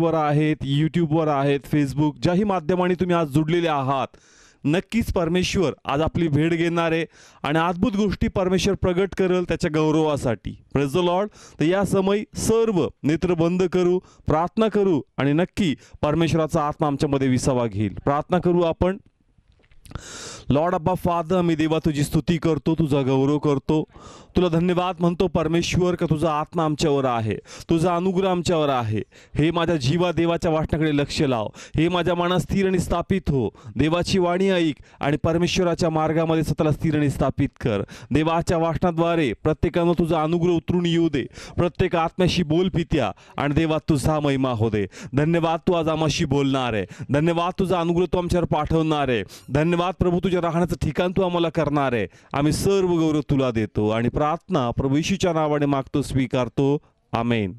वर आहेत, यूट्यूबवर आहेत, फेसबुक ज्याही माध्यमाने तुम्ही आज जुडलेले आहात, नक्कीच परमेश्वर आज आपली भेट घेणार आहे आणि अद्भुत गोष्टी परमेश्वर प्रगट करेल त्याच्या गौरवासाठी. Praise the Lord. तर या समय सर्व नेत्र बंद करू, प्रार्थना करू आणि नक्की परमेश्वराचा आत्मा आमच्यामध्ये विसावा घेईल. प्रार्थना करू आपण. लॉर्ड अब्बा फादर, मी देवा तुझी स्तुती करतो, तुझा गौरव करतो, तुला धन्यवाद म्हणतो परमेश्वर का तुझा आत्मा आमच्यावर आहे, तुझा अनुग्रह आमच्यावर आहे. हे माझ्या जीवा देवाच्या वाटण्याकडे लक्ष लाव. हे माझ्या मनात स्थिर आणि स्थापित हो. देवाची वाणी ऐक आणि परमेश्वराच्या मार्गामध्ये स्वतःला स्थिर आणि स्थापित कर. देवाच्या वाटण्याद्वारे प्रत्येकानं तुझा अनुग्रह उतरून येऊ दे. प्रत्येक आत्म्याशी बोल पित्या आणि देवा तुझा महिमा हो दे. धन्यवाद तू आज आम्हाशी बोलणार आहे. धन्यवाद तुझा अनुग्रह तू आमच्यावर पाठवणार आहे. धन्यवाद प्रभू तुझ्या राहण्याचं ठिकाण तू आम्हाला करणार आहे. आम्ही सर्व गौरव तुला देतो आणि प्रार्थना प्रभू येशूच्या नावाने मागतो, स्वीकारतो. आमेन.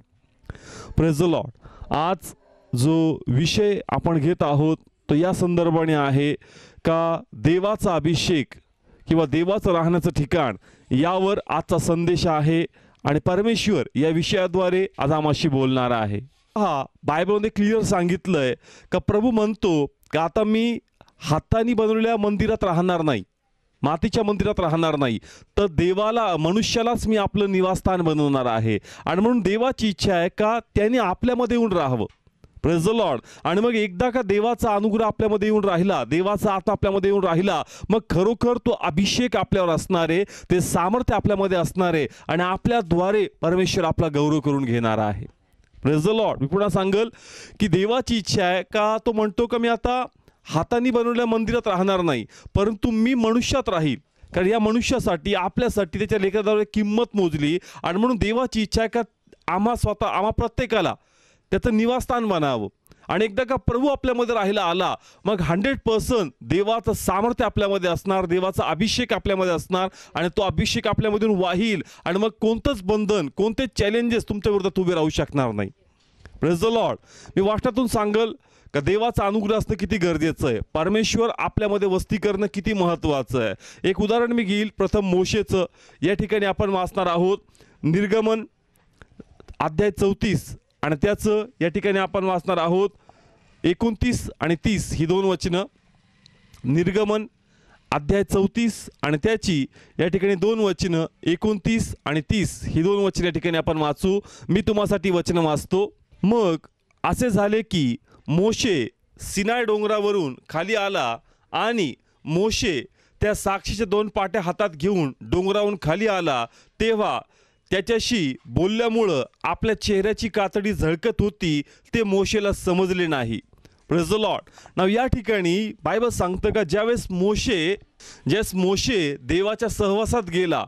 Praise the lord. आज जो विषय आपण घेत आहोत तो या संदर्भाने आहे का देवाचा अभिषेक किंवा देवाचं राहण्याचं ठिकाण, यावर आजचा संदेश आहे आणि परमेश्वर या विषयाद्वारे आज आम्हाशी बोलणार आहे. हा बायबलमध्ये क्लिअर सांगितलंय का प्रभू म्हणतो का आता मी हाताने बनवलेल्या मंदिरात राहणार नाही, मातीच्या मंदिरात राहणार नाही, तर देवाला, मनुष्यालाच मी आपलं निवासस्थान बनवणार आहे. आणि म्हणून देवाची इच्छा आहे का त्याने आपल्यामध्ये येऊन राहावं. Praise the Lord. आणि मग एकदा का देवाचा अनुग्रह आपल्यामध्ये येऊन राहिला, देवाचा आत्मा आपल्यामध्ये येऊन राहिला, मग खरोखर तो अभिषेक आपल्यावर असणार आहे, ते सामर्थ्य आपल्यामध्ये असणार आहे आणि आपल्याद्वारे परमेश्वर आपला गौरव करून घेणार आहे. Praise the lord. मी पुन्हा सांगल की देवाची इच्छा आहे का तो म्हणतो का मी आता हाताने बनवलेल्या मंदिरात राहणार नाही, परंतु मी मनुष्यात राहील. कारण या मनुष्यासाठी, आपल्यासाठी त्याच्या लेकराद्वारे किंमत मोजली आणि म्हणून देवाची इच्छा आहे का आम्हा प्रत्येकाला त्याचं निवासस्थान बनावं. आणि एकदा का प्रभू आपल्यामध्ये राहायला आला, मग 100% देवाचं सामर्थ्य आपल्यामध्ये असणार, देवाचा अभिषेक आपल्यामध्ये असणार आणि तो अभिषेक आपल्यामधून वाहील आणि मग कोणतंच बंधन, कोणते चॅलेंजेस तुमच्या विरोधात उभे राहू शकणार नाही. Praise the lord. मी वाचनातून सांगल का देवाचा अनुग्रह असणं किती गरजेचं आहे, परमेश्वर आपल्यामध्ये वस्ती करणं किती महत्त्वाचं आहे. एक उदाहरण मी घेईल. प्रथम मोशेचं. या ठिकाणी आपण वाचणार आहोत निर्गमन अध्याय 34 आणि त्याचं या ठिकाणी आपण वाचणार आहोत 29 आणि 30 ही दोन वचनं. निर्गमन अध्याय 34 आणि त्याची या ठिकाणी दोन वचनं 29 आणि 30 ही दोन वचनं या ठिकाणी आपण वाचू. मी तुम्हासाठी वचनं वाचतो. मग असे झाले की मोशे सिनाय डोंगरावरून खाली आला आणि मोशे त्या साक्षीच्या 2 पाट्या हातात घेऊन डोंगरावरून खाली आला, तेव्हा त्याच्याशी बोलल्यामुळं आपल्या चेहऱ्याची कातडी झळकत होती, ते मोशेला समजले नाही. Praise the Lord. नाव या ठिकाणी बायबल सांगतं का ज्यावेळेस मोशे देवाच्या सहवासात गेला,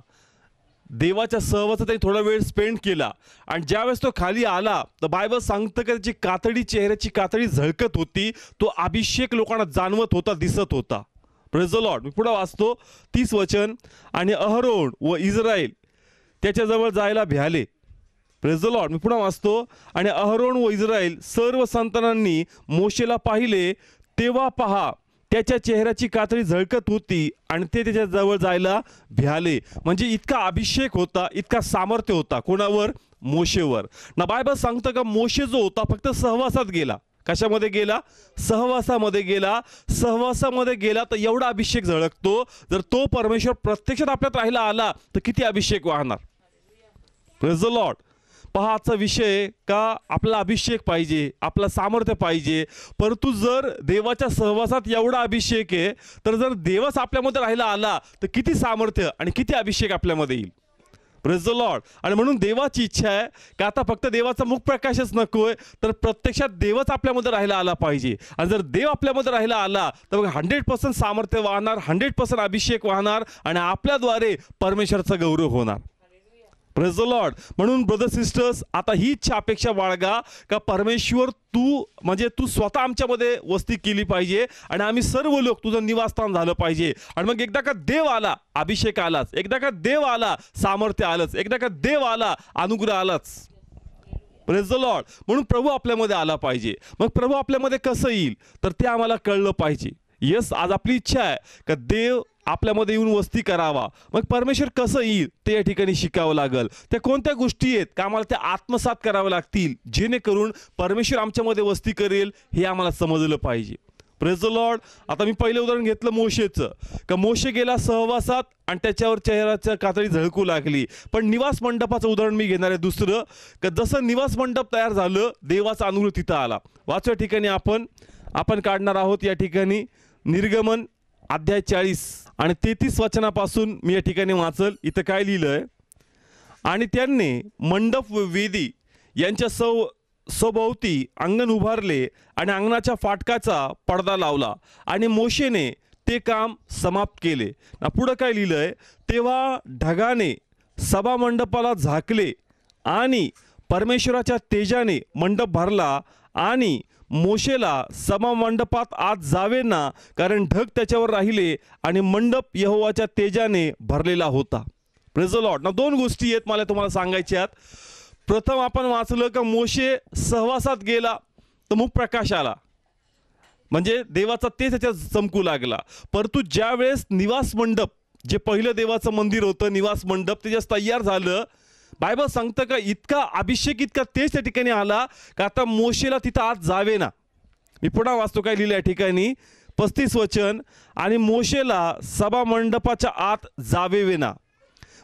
देवाच्या सहवासात त्याने थोडा वेळ स्पेंड केला आणि ज्यावेळेस तो खाली आला तर बायबल सांगतं का त्याची कातडी, चेहऱ्याची कातडी झळकत होती. तो अभिषेक लोकांना जाणवत होता, दिसत होता. Praise the lord. मी पुढे वाचतो 30 वचन. आणि अहरोन व इस्रायल त्याच्याजवळ जायला भ्याले. Praise the lord. मी पुन्हा वाचतो. आणि अहरोन व इस्रायल सर्व संतानांनी मोशेला पाहिले, तेव्हा पहा त्याच्या चेहऱ्याची कातडी झळकत होती आणि ते त्याच्या जवळ जायला भ्याले. म्हणजे इतका अभिषेक होता, इतका सामर्थ्य होता कोणावर? मोशेवर. ना बायबल सांगतं का मोशे जो होता फक्त सहवासात गेला. कशामध्ये गेला? सहवासामध्ये गेला. सहवासामध्ये गेला तर एवढा अभिषेक झळकतो. जर तो परमेश्वर प्रत्यक्षात आपल्यात राहायला आला तर किती अभिषेक वाहणार. Praise the Lord. पहा आजचा विषय का आपला अभिषेक पाहिजे, आपला सामर्थ्य पाहिजे, परंतु जर देवाच्या सहवासात एवढा अभिषेक आहे तर जर देवच आपल्यामध्ये राहायला आला तर किती सामर्थ्य आणि किती अभिषेक आपल्यामध्ये येईल. Praise the Lord. आणि म्हणून देवाची इच्छा आहे का आता फक्त देवाचा मुख प्रकाशच नकोय, तर प्रत्यक्षात देवच आपल्यामध्ये राहायला आला पाहिजे. आणि जर देव आपल्यामध्ये राहायला आला तर मग 100% सामर्थ्य वाहणार, 100% अभिषेक वाहणार आणि आपल्याद्वारे परमेश्वराचा गौरव होणार. Praise the lord. म्हणून ब्रदर सिस्टर्स, आता ही इच्छा अपेक्षा बाळगा का परमेश्वर तू स्वतः आमच्यामध्ये वस्ती केली पाहिजे आणि आम्ही सर्व लोक तुझं निवासस्थान झालं पाहिजे. आणि मग एकदा का देव आला, अभिषेक आलाच. एकदा का देव आला, सामर्थ्य आलंच. एकदा का देव आला, अनुग्रह आलाच. Praise the lord. म्हणून प्रभू आपल्यामध्ये आला पाहिजे. मग प्रभू आपल्यामध्ये कसं येईल तर ते आम्हाला कळलं पाहिजे. यस, आज आपली इच्छा आहे का देव आपल्यामध्ये येऊन वस्ती करावा. मग परमेश्वर कसं येईल ते या ठिकाणी शिकावं लागेल. त्या कोणत्या गोष्टी आहेत का आम्हाला त्या आत्मसात कराव्या लागतील जेणेकरून परमेश्वर आमच्यामध्ये वस्ती करेल हे आम्हाला समजलं पाहिजे. Praise the Lord. आता मी पहिलं उदाहरण घेतलं मोशेचं, का मोशे गेला सहवासात आणि त्याच्यावर चेहऱ्याच्या कातडी झळकू लागली. पण निवास मंडपाचं उदाहरण मी घेणार आहे दुसरं, का जसं निवास मंडप तयार झालं देवाचा अनुग्रह तिथं आला. वाचव्या ठिकाणी आपण काढणार आहोत या ठिकाणी निर्गमन अध्याय 40 आणि 33 वचनापासून मी या ठिकाणी वाचल. इथं काय लिहिलंय, आणि त्यांनी मंडप व वेदी यांच्या सभोवती अंगण उभारले आणि अंगणाच्या फाटकाचा पडदा लावला आणि मोशेने ते काम समाप्त केले. पुढं काय लिहिलंय, तेव्हा ढगाने सभा मंडपाला झाकले आणि परमेश्वराच्या तेजाने मंडप भरला आणि मोशेला सभा मंडपात आत जावे ना, कारण ढग त्याच्यावर राहिले आणि मंडप यहोवाच्या तेजाने भरलेला होता. Praise the Lord. दोन गोष्टी आहेत मला तुम्हाला सांगायच्यात. प्रथम आपण वाचलं का मोशे सहवासात गेला तर मग प्रकाश आला, म्हणजे देवाचा तेज त्याच्यात चमकू लागला. परंतु ज्या वेळेस निवास मंडप जे पहिलं देवाचं मंदिर होतं निवास मंडप त्याच्यात तयार झालं, बायबल सांगतं का इतका अभिषेक इतका तेज त्या ठिकाणी आला का आता मोशेला तिथं आत जावे ना. मी पुन्हा वाचतो काय लिहिलं या ठिकाणी 35 वचन, आणि मोशेला सभा मंडपाच्या आत जावे ना.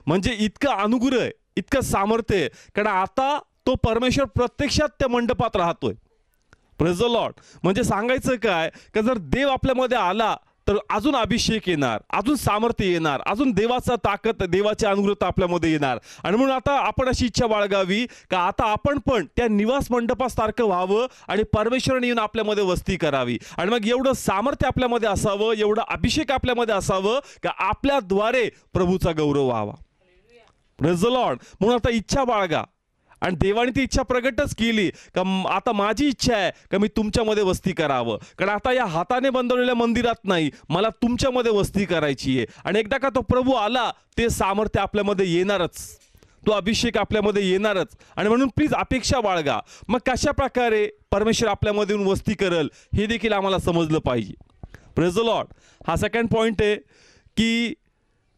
म्हणजे इतका अनुग्रह आहे, इतकं सामर्थ्य आहे, कारण आता तो परमेश्वर प्रत्यक्षात त्या मंडपात राहतोय. Praise the Lord. म्हणजे सांगायचं काय का जर देव आपल्यामध्ये आला तर अजून अभिषेक येणार, अजून सामर्थ्य येणार, अजून देवाचा ताकद देवाची अनुग्रह आपल्यामध्ये येणार. आणि म्हणून आता आपण अशी इच्छा बाळगावी का आता आपण पण त्या निवास मंडपासारखं व्हावं आणि परमेश्वराने येऊन आपल्यामध्ये वस्ती करावी. आणि मग एवढं सामर्थ्य आपल्यामध्ये असावं, एवढं अभिषेक आपल्यामध्ये असावं का आपल्याद्वारे प्रभूचा गौरव व्हावा. Praise the lord. म्हणून आता इच्छा बाळगा आणि देवाने ती इच्छा प्रगटच केली का आता माझी इच्छा आहे का मी तुमच्यामध्ये वस्ती करावं. कारण आता या हाताने बनवलेल्या मंदिरात नाही, मला तुमच्यामध्ये वस्ती करायची आहे. आणि एकदा का तो प्रभू आला ते सामर्थ्य आपल्यामध्ये येणारच, तो अभिषेक आपल्यामध्ये येणारच. आणि म्हणून प्लीज अपेक्षा बाळगा. मग कशा प्रकारे परमेश्वर आपल्यामध्ये येऊन वस्ती करेल हे देखील आम्हाला समजलं पाहिजे. Praise the Lord. हा सेकंड पॉईंट आहे की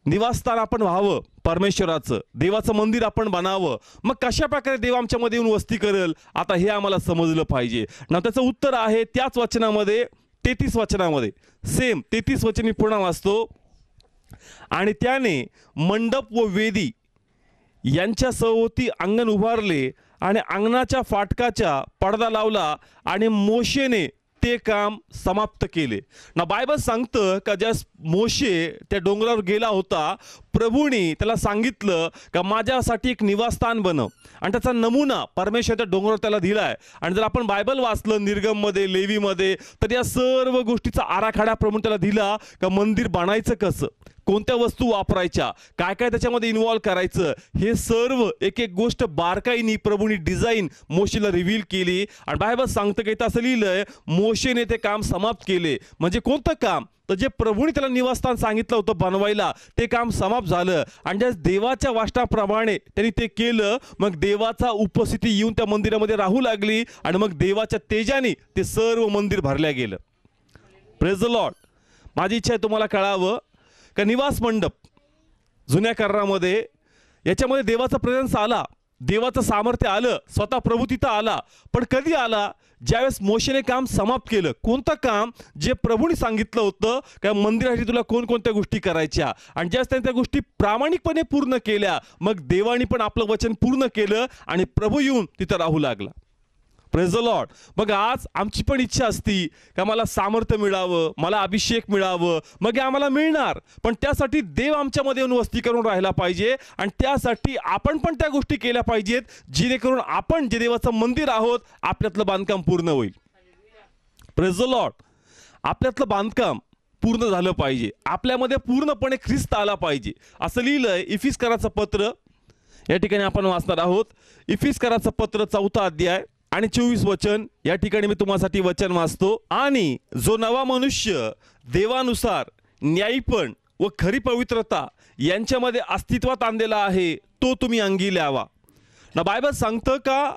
निवासस्थान आपण व्हावं परमेश्वराचं, देवाचं मंदिर आपण बनावं. मग कशा प्रकारे देव आमच्यामध्ये येऊन वस्ती करेल आता हे आम्हाला समजलं पाहिजे ना. त्याचं उत्तर आहे त्याच वचनामध्ये 33 वचनामध्ये, सेम 33 वचन मी पुन्हा वाचतो. आणि त्याने मंडप व वेदी यांच्या सभोवती अंगण उभारले आणि अंगणाच्या फाटकाचा पडदा लावला आणि मोशेने ते काम समाप्त केले. ना बायबल सांगतं का ज्या मोशे त्या डोंगरावर गेला होता, प्रभूने त्याला सांगितलं का माझ्यासाठी एक निवासस्थान बनव, आणि त्याचा नमुना परमेश्वर त्या डोंगरावर त्याला दिलाय. आणि जर आपण बायबल वाचलं निर्गममध्ये लेवीमध्ये तर या सर्व गोष्टीचा आराखडा प्रभूने त्याला दिला का मंदिर बांधायचं कसं, कोणत्या वस्तू वापरायच्या, काय काय त्याच्यामध्ये इन्व्हॉल्व करायचं, हे सर्व एक एक गोष्ट बारकाईने प्रभूने डिझाईन मोशेला रिव्हील केली. आणि बायबल सांगतं की असं लिहिलंय मोशेने ते काम समाप्त केले. म्हणजे कोणतं काम, तर जे प्रभूने त्याला निवासस्थान सांगितलं होतं बनवायला ते काम समाप्त झालं. आणि ज्या देवाच्या वाचनाप्रमाणे त्यांनी ते केलं, मग देवाचा उपस्थिती येऊन त्या मंदिरामध्ये राहू लागली आणि मग देवाच्या तेजाने ते सर्व मंदिर भरल्या गेलं. Praise the Lord. माझी इच्छा आहे तुम्हाला कळावं का निवास मंडप जुन्या करारामध्ये याच्यामध्ये देवाचा प्रेझेन्स आला, देवाचं सामर्थ्य आलं, स्वतः प्रभू तिथं आला. पण कधी आला, ज्यावेळेस मोशेने काम समाप्त केलं. कोणतं काम, जे प्रभूने सांगितलं होतं का मंदिरासाठी तुला कोणकोणत्या गोष्टी करायच्या, आणि ज्यावेळेस त्यांनी त्या गोष्टी प्रामाणिकपणे पूर्ण केल्या मग देवाने पण आपलं वचन पूर्ण केलं आणि प्रभू येऊन तिथं राहू लागला. Praise the Lord. मग आज आमची पण इच्छा असती का मला सामर्थ्य मिळावं, मला अभिषेक मिळावं, मग हे आम्हाला मिळणार. पण त्यासाठी देव आमच्यामध्ये येऊन वस्ती करून राहायला पाहिजे आणि त्यासाठी आपण पण त्या गोष्टी केल्या पाहिजेत जेणेकरून आपण जे देवाचं मंदिर आहोत आपल्यातलं बांधकाम पूर्ण होईल. Praise the Lord. आपल्यातलं बांधकाम पूर्ण झालं पाहिजे, आपल्यामध्ये पूर्णपणे ख्रिस्त आला पाहिजे. असं लिहिलंय इफिसकराचं पत्र, या ठिकाणी आपण वाचणार आहोत. इफिसकराचं पत्र 4 अध्याय आणि 24 वचन. या ठिकाणी मी तुम्हासाठी वचन वाचतो. आणि जो नवा मनुष्य देवानुसार न्यायीपण व खरी पवित्रता यांच्यामध्ये अस्तित्वात आणलेला आहे तो तुम्ही अंगी लावा. ना बायबल सांगतं का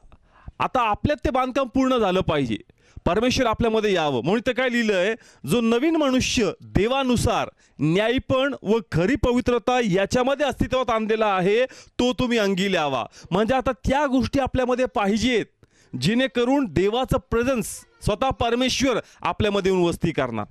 आता आपल्यात ते बांधकाम पूर्ण झालं पाहिजे. परमेश्वर आपल्यामध्ये यावं. म्हणून ते काय लिहिलंय, जो नवीन मनुष्य देवानुसार न्यायपण व खरी पवित्रता याच्यामध्ये अस्तित्वात आणलेला आहे, तो तुम्ही अंगी लावा. म्हणजे आता त्या गोष्टी आपल्यामध्ये पाहिजेत जेणेकरून देवाचं प्रेझेन्स, स्वतः परमेश्वर आपल्यामध्ये येऊन वस्ती करणार.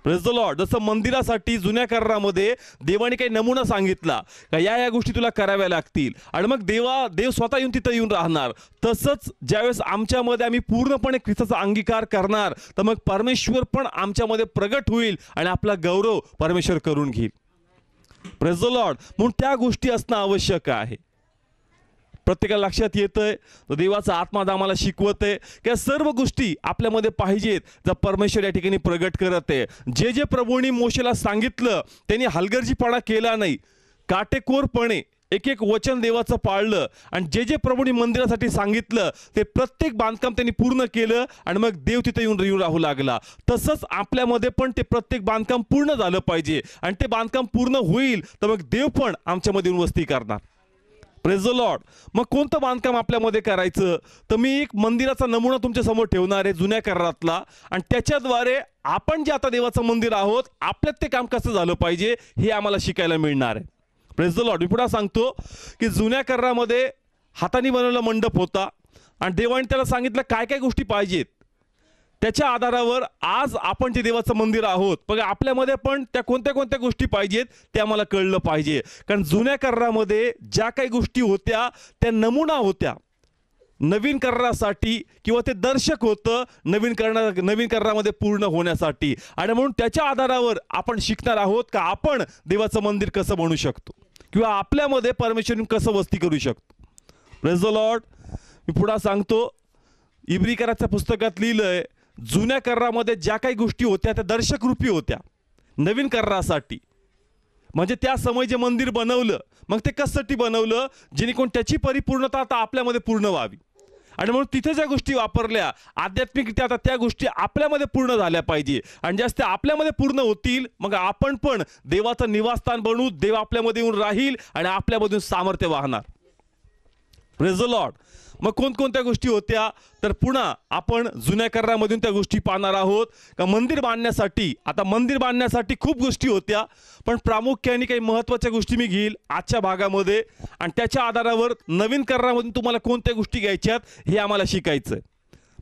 Praise the Lord. जसं मंदिरासाठी जुन्या करारामध्ये देवाने काही नमुना सांगितला का या गोष्टी तुला कराव्या लागतील आणि मग देव स्वतः येऊन तिथं येऊन राहणार. तसंच ज्यावेळेस आमच्यामध्ये आम्ही पूर्णपणे ख्रिस्ताचा अंगीकार करणार तर मग परमेश्वर पण आमच्यामध्ये प्रगट होईल आणि आपला गौरव परमेश्वर करून घेईल. Praise the lord. म्हणून त्या गोष्टी असणं आवश्यक आहे. प्रत्येकाला लक्षात येतंय, देवाचा आत्मा आम्हाला शिकवतंय की या सर्व गोष्टी आपल्यामध्ये पाहिजेत जर परमेश्वर या ठिकाणी प्रगट करत आहे. जे प्रभूंनी मोशेला सांगितलं त्यांनी हलगर्जीपणा केला नाही, काटेकोरपणे एक एक वचन देवाचं पाळलं आणि जे प्रभूंनी मंदिरासाठी सांगितलं ते प्रत्येक बांधकाम त्यांनी पूर्ण केलं आणि मग देव तिथे येऊन राहू लागला. तसंच आपल्यामध्ये पण ते प्रत्येक बांधकाम पूर्ण झालं पाहिजे आणि ते बांधकाम पूर्ण होईल तर मग देव पण आमच्यामध्ये येऊन वस्ती करणार. Praise the Lord. मग कोणतं बांधकाम आपल्यामध्ये करायचं, तर मी एक मंदिराचा नमुना तुमच्या समोर ठेवणार आहे जुन्या करारातला आणि त्याच्याद्वारे आपण जे आता देवाचं मंदिर आहोत आपल्यात ते काम कसं झालं पाहिजे हे आम्हाला शिकायला मिळणार आहे. Praise the lord. मी पुढे सांगतो की जुन्या करारामध्ये हाताने बनवलेला मंडप होता आणि देवाने त्याला सांगितलं काय काय गोष्टी पाहिजेत. त्याच्या आधारावर आज आपण जे देवाचं मंदिर आहोत बघा आपल्यामध्ये पण त्या कोणत्या कोणत्या गोष्टी पाहिजेत ते आम्हाला कळलं पाहिजे. कारण जुन्या करारामध्ये ज्या काही गोष्टी होत्या त्या नमुना होत्या नवीन करारासाठी किंवा ते दर्शक होतं नवीन करारामध्ये पूर्ण होण्यासाठी. आणि म्हणून त्याच्या आधारावर आपण शिकणार आहोत का आपण देवाचं मंदिर कसं बनवू शकतो किंवा आपल्यामध्ये परमेश्वर कसं वस्ती करू शकतो. Praise the lord. मी पुढे सांगतो, इब्रिकराच्या पुस्तकात लिहिलंय जुन्या करारामध्ये ज्या काही गोष्टी होत्या त्या दर्शक रूपी होत्या नवीन करारासाठी. म्हणजे त्या समय जे मंदिर बनवलं मग ते कशासाठी बनवलं, जेणेकरून त्याची परिपूर्णता आता आपल्यामध्ये पूर्ण व्हावी. आणि म्हणून तिथे ज्या गोष्टी वापरल्या आध्यात्मिकरित्या आता त्या गोष्टी आपल्यामध्ये पूर्ण झाल्या पाहिजे आणि जास्त आपल्यामध्ये पूर्ण होतील मग आपण पण देवाचं निवासस्थान बनवू, देव आपल्यामध्ये येऊन राहील आणि आपल्यामधून सामर्थ्य वाहणार. Praise the Lord. मग कोणकोणत्या गोष्टी होत्या तर पुन्हा आपण जुन्या करारामधून त्या गोष्टी पाहणार आहोत का मंदिर बांधण्यासाठी खूप गोष्टी होत्या पण प्रामुख्याने काही महत्त्वाच्या गोष्टी मी घेईल आजच्या भागामध्ये आणि त्याच्या आधारावर नवीन करारामधून तुम्हाला कोणत्या गोष्टी घ्यायच्यात हे आम्हाला शिकायचं आहे.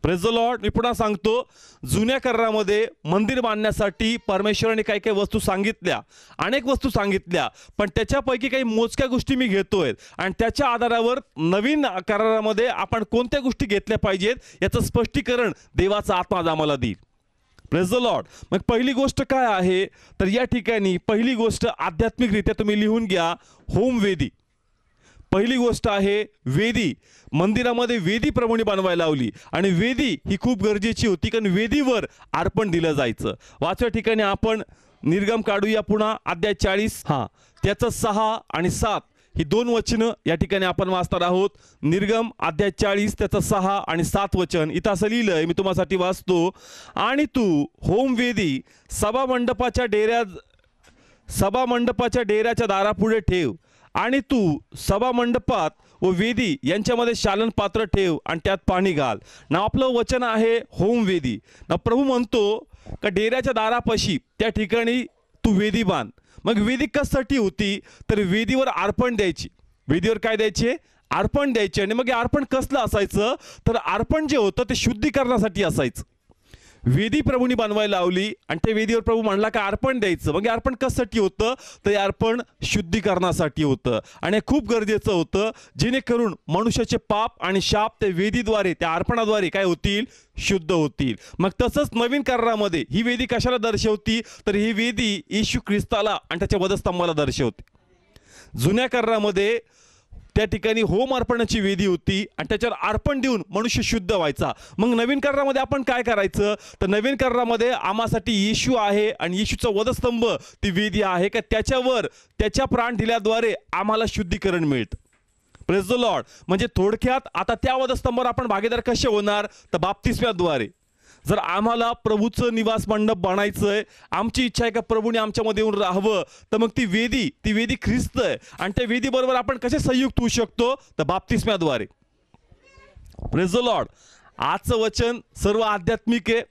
Praise the lord. मी पुन्हा सांगतो, जुन्या करारामध्ये मंदिर बांधण्यासाठी परमेश्वराने काही काही वस्तू सांगितल्या, अनेक वस्तू सांगितल्या पण त्याच्यापैकी काही मोजक्या गोष्टी मी घेतोय आणि त्याच्या आधारावर नवीन करारामध्ये आपण कोणत्या गोष्टी घेतल्या पाहिजेत याचं स्पष्टीकरण देवाचा आत्मा आम्हाला देईल. Praise the Lord. मग पहिली गोष्ट काय आहे तर या ठिकाणी पहिली गोष्ट आध्यात्मिकरित्या तुम्ही लिहून घ्या, होमवेदी. पहिली गोष्ट आहे वेदी. मंदिरामध्ये वेदी प्रभूने बनवायला लावली आणि वेदी ही खूप गरजेची होती कारण वेदीवर अर्पण दिलं जायचं. वाचव्या ठिकाणी आपण निर्गम काढूया पुन्हा अध्याय 40 त्याचं 6 आणि 7 ही दोन वचनं या ठिकाणी आपण वाचणार आहोत. निर्गम अध्याय 40 त्याचं 6 आणि 7 वचन इथं असं लिहिलंय, मी तुम्हासाठी वाचतो. आणि तू होमवेदी सभामंडपाच्या डेऱ्याच्या दारापुढे ठेव आणि तू सभामंडपात व वेदी यांच्यामध्ये शालन पात्र ठेव आणि त्यात पाणी घाल. ना आपलं वचन आहे होमवेदी. ना प्रभू म्हणतो का डेऱ्याच्या दारापाशी त्या ठिकाणी तू वेदी बांध. मग वेदी कशासाठी होती तर वेदीवर अर्पण द्यायची. वेदीवर काय द्यायचे? अर्पण द्यायचे. आणि मग हे अर्पण कसलं असायचं तर अर्पण जे होतं ते शुद्धीकरणासाठी असायचं. वेदी प्रभूंनी बनवायला लावली आणि त्या वेदीवर प्रभू म्हणला का अर्पण द्यायचं. मग अर्पण कशासाठी होतं तर हे अर्पण शुद्धीकरणासाठी होतं आणि खूप गरजेचं होतं जेणेकरून मनुष्याचे पाप आणि शाप त्या वेदीद्वारे त्या अर्पणाद्वारे काय होतील? शुद्ध होतील. मग तसंच नवीन करारामध्ये ही वेदी कशाला दर्शवती तर ही वेदी येशू ख्रिस्ताला आणि त्याच्या वधस्तंभाला दर्शवते. जुन्या करारामध्ये त्या ठिकाणी होम अर्पणाची वेदी होती आणि त्याच्यावर अर्पण देऊन मनुष्य शुद्ध व्हायचा. मग नवीन करारामध्ये आपण काय करायचं तर नवीन करारामध्ये आम्हासाठी येशू आहे आणि येशूचा वधस्तंभ ती वेदी आहे का त्याच्यावर त्याच्या प्राण दिल्याद्वारे आम्हाला शुद्धीकरण मिळतं. Praise the Lord. म्हणजे थोडक्यात आता त्या वधस्तंभावर आपण भागीदार कसे होणार तर बाप्तिस्म्याद्वारे. जर आम्हाला प्रभूचं निवास मंडप बनायचंय, आमची इच्छा आहे का प्रभूने आमच्यामध्ये येऊन राहावं तर मग ती वेदी ख्रिस्त आहे आणि त्या वेदीबरोबर आपण कसे संयुक्त होऊ शकतो तर बाप्तिस्म्याद्वारे. Praise the Lord. आजचं वचन सर्व आध्यात्मिक आहे.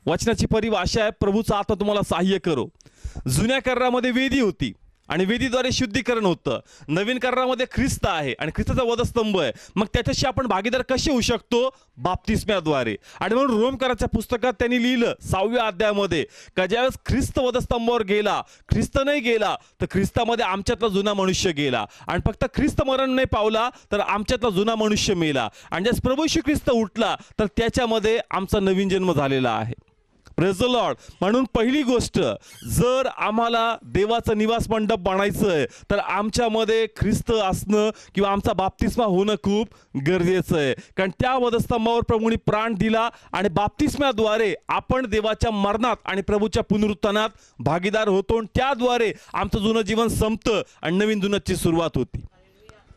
वचनाची परिभाषा आहे, प्रभूचा आत्मा तुम्हाला सहाय्य करो. जुन्या करारामध्ये वेदी होती आणि वेदीद्वारे शुद्धीकरण होतं. नवीन करारामध्ये ख्रिस्त आहे आणि ख्रिस्ताचा वधस्तंभ आहे. मग त्याच्याशी आपण भागीदार कसे होऊ शकतो? बाप्तिस्म्याद्वारे. आणि म्हणून रोमकराच्या पुस्तकात त्यांनी लिहिलं 6व्या अध्यायामध्ये का ज्यावेळेस ख्रिस्त वधस्तंभावर गेला, ख्रिस्त नाही गेला तर ख्रिस्तामध्ये आमच्यातला जुना मनुष्य गेला, आणि फक्त ख्रिस्त मरण नाही पावला तर आमच्यातला जुना मनुष्य मेला, आणि ज्यास प्रभू येशू ख्रिस्त उठला तर त्याच्यामध्ये आमचा नवीन जन्म झालेला आहे. Praise the lord. म्हणून पहिली गोष्ट, जर आम्हाला देवाचं निवास मंडप बनायचं आहे तर आमच्यामध्ये ख्रिस्त असणं किंवा आमचा बाप्तिस्मा होणं खूप गरजेचं आहे. कारण त्या वधस्तंभावर प्रभूंनी प्राण दिला आणि बाप्तिस्म्याद्वारे आपण देवाच्या मरणात आणि प्रभूच्या पुनरुत्थानात भागीदार होतो, आणि त्याद्वारे आमचं जुनं जीवन संपतं आणि नवीन जुन्याची सुरुवात होती.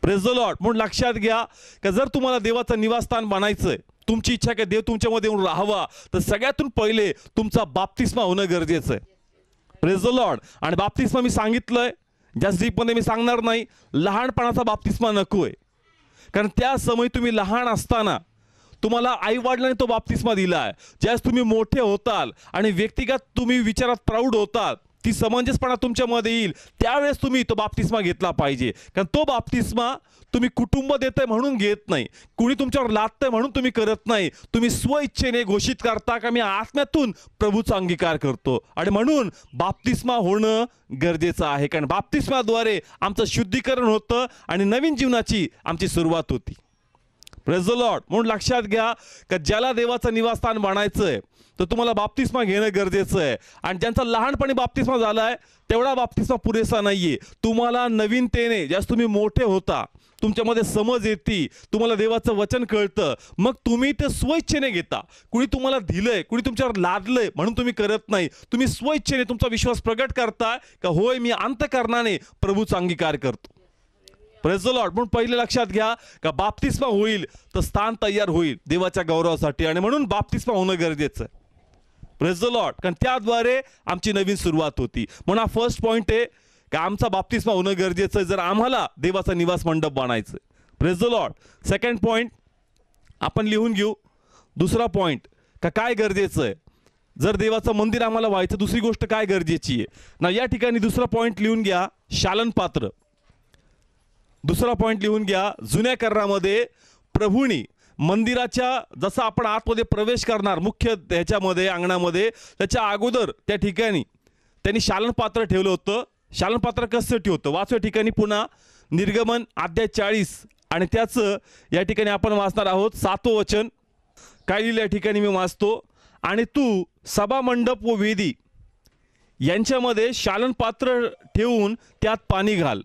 Praise the lord. म्हणून लक्षात घ्या की जर तुम्हाला देवाचं निवासस्थान बनायचं आहे, तुमची इच्छा की देव तुमच्यामध्ये येऊन राहावा, तर सगळ्यातून पहिले तुमचा बाप्तिस्मा होणं गरजेचं आहे. Praise the Lord. आणि बाप्तिस्मा मी सांगितलंय, जास्त डीपमध्ये मी सांगणार नाही. लहानपणाचा बाप्तिस्मा नको आहे, कारण त्या समय तुम्ही लहान असताना तुम्हाला आई वडिलांनी तो बाप्तिस्मा दिला आहे. ज्यावेळेस तुम्ही मोठे होताल आणि व्यक्तिगत तुम्ही विचारात प्राऊड होताल, ती समंजसपणा तुमच्यामध्ये येईल, त्यावेळेस तुम्ही तो बाप्तिस्मा घेतला पाहिजे. कारण तो बाप्तिस्मा तुम्ही कुटुंब देतंय म्हणून घेत नाही, कुणी तुमच्यावर लादतंय म्हणून तुम्ही करत नाही. तुम्ही स्वइच्छेने घोषित करता का मी आत्म्यातून प्रभूचा अंगीकार करतो, आणि म्हणून बाप्तिस्मा होणं गरजेचं आहे. कारण बाप्तिस्माद्वारे आमचं शुद्धीकरण होतं आणि नवीन जीवनाची आमची सुरुवात होती. Praise the lord. म्हणून लक्षात घ्या की ज्याला देवाचं निवासस्थान बनायचं आहे तर तुम्हाला बाप्तिस्मा घेणं गरजेचं आहे. आणि ज्यांचा लहानपणी बाप्तिस्मा झाला आहे तेवढा बाप्तिस्मा पुरेसा नाहीये. तुम्हाला नवीनतेने ज्यास तुम्ही मोठे होता, तुमच्यामध्ये समज येते, तुम्हाला देवाचं वचन कळतं, मग तुम्ही ते स्वइच्छेने घेता. कुणी तुम्हाला दिलंय, कुणी तुमच्यावर लादलंय म्हणून तुम्ही करत नाही. तुम्ही स्वइच्छेने तुमचा विश्वास प्रगट करताय का होय मी अंतःकरणाने प्रभूचा अंगीकार करतो. Praise the lord. म्हणून पहिले लक्षात घ्या का बाप्तिस्मा होईल तर स्थान तयार होईल देवाच्या गौरवासाठी, आणि म्हणून बाप्तिस्मा होणं गरजेचं आहे. Praise the Lord. कारण त्याद्वारे आमची नवीन सुरुवात होती. म्हणून हा फर्स्ट पॉईंट आहे का आमचा बाप्तिस्मा होणं गरजेचं आहे जर आम्हाला देवाचा निवास मंडप बनायचं. Praise the Lord. Second point आपण लिहून घेऊ. दुसरा पॉईंट का काय गरजेचं आहे जर देवाचं मंदिर आम्हाला व्हायचं, दुसरी गोष्ट काय गरजेची आहे ना. या ठिकाणी दुसरा पॉईंट लिहून घ्या, शालनपात्र. दुसरा पॉईंट लिहून घ्या, जुन्या करारामध्ये प्रभूनी मंदिराच्या जसं आपण आतमध्ये प्रवेश करणार मुख्य ह्याच्यामध्ये अंगणामध्ये, त्याच्या अगोदर त्या ठिकाणी त्यांनी शालनपात्र ठेवलं होतं. शालनपात्र कशासाठी होतं वाचूया ठिकाणी पुन्हा. निर्गमन अध्याय 40 आणि त्याचं या ठिकाणी आपण वाचणार आहोत 7वं वचन. काय लिहिलं या ठिकाणी मी वाचतो. आणि तू सभामंडप व वेदी यांच्यामध्ये शालनपात्र ठेवून त्यात पाणी घाल.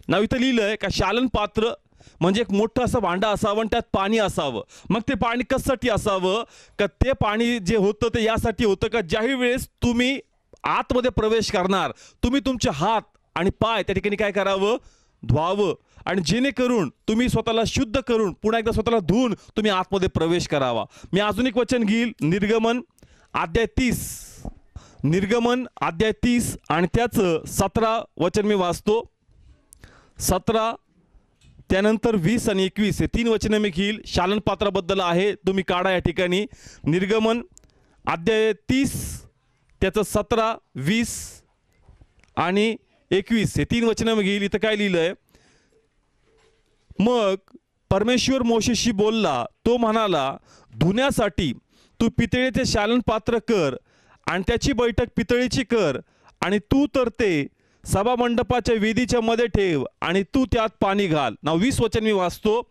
नाव इथं लिहिलंय का शालनपात्र म्हणजे एक मोठं असं भांडं असावं आणि त्यात पाणी असावं. मग ते पाणी कशासाठी असावं का ते पाणी जे होतं ते यासाठी होतं का ज्याही वेळेस तुम्ही आतमध्ये प्रवेश करणार, तुम्ही तुमचे हात आणि पाय त्या ठिकाणी काय करावं, धुवावं, आणि जेणेकरून तुम्ही स्वतःला शुद्ध करून पुन्हा एकदा स्वतःला धुवून तुम्ही आतमध्ये प्रवेश करावा. मी अजून एक वचन घेईल, निर्गमन अध्याय 30. निर्गमन अध्याय 30 आणि त्याचं 17 वचन मी वाचतो. 17 त्यानंतर 20 आणि 21 हे 3 वचनं मी घेईल. शालनपात्राबद्दल आहे, तुम्ही काढा या ठिकाणी. निर्गमन अध्याय 30 त्याचं 17, 20 आणि 21 हे 3 वचनं मी घेईल. इथं काय लिहिलंय, मग परमेश्वर मोशेशी बोलला, तो म्हणाला, धुण्यासाठी तू पितळेचे शालनपात्र कर आणि त्याची बैठक पितळीची कर, आणि तू तर ते सभामंडपाच्या वेदीच्या मध्ये ठेव आणि तू त्यात पाणी घाल. नाव 20 वचन मी वाचतो.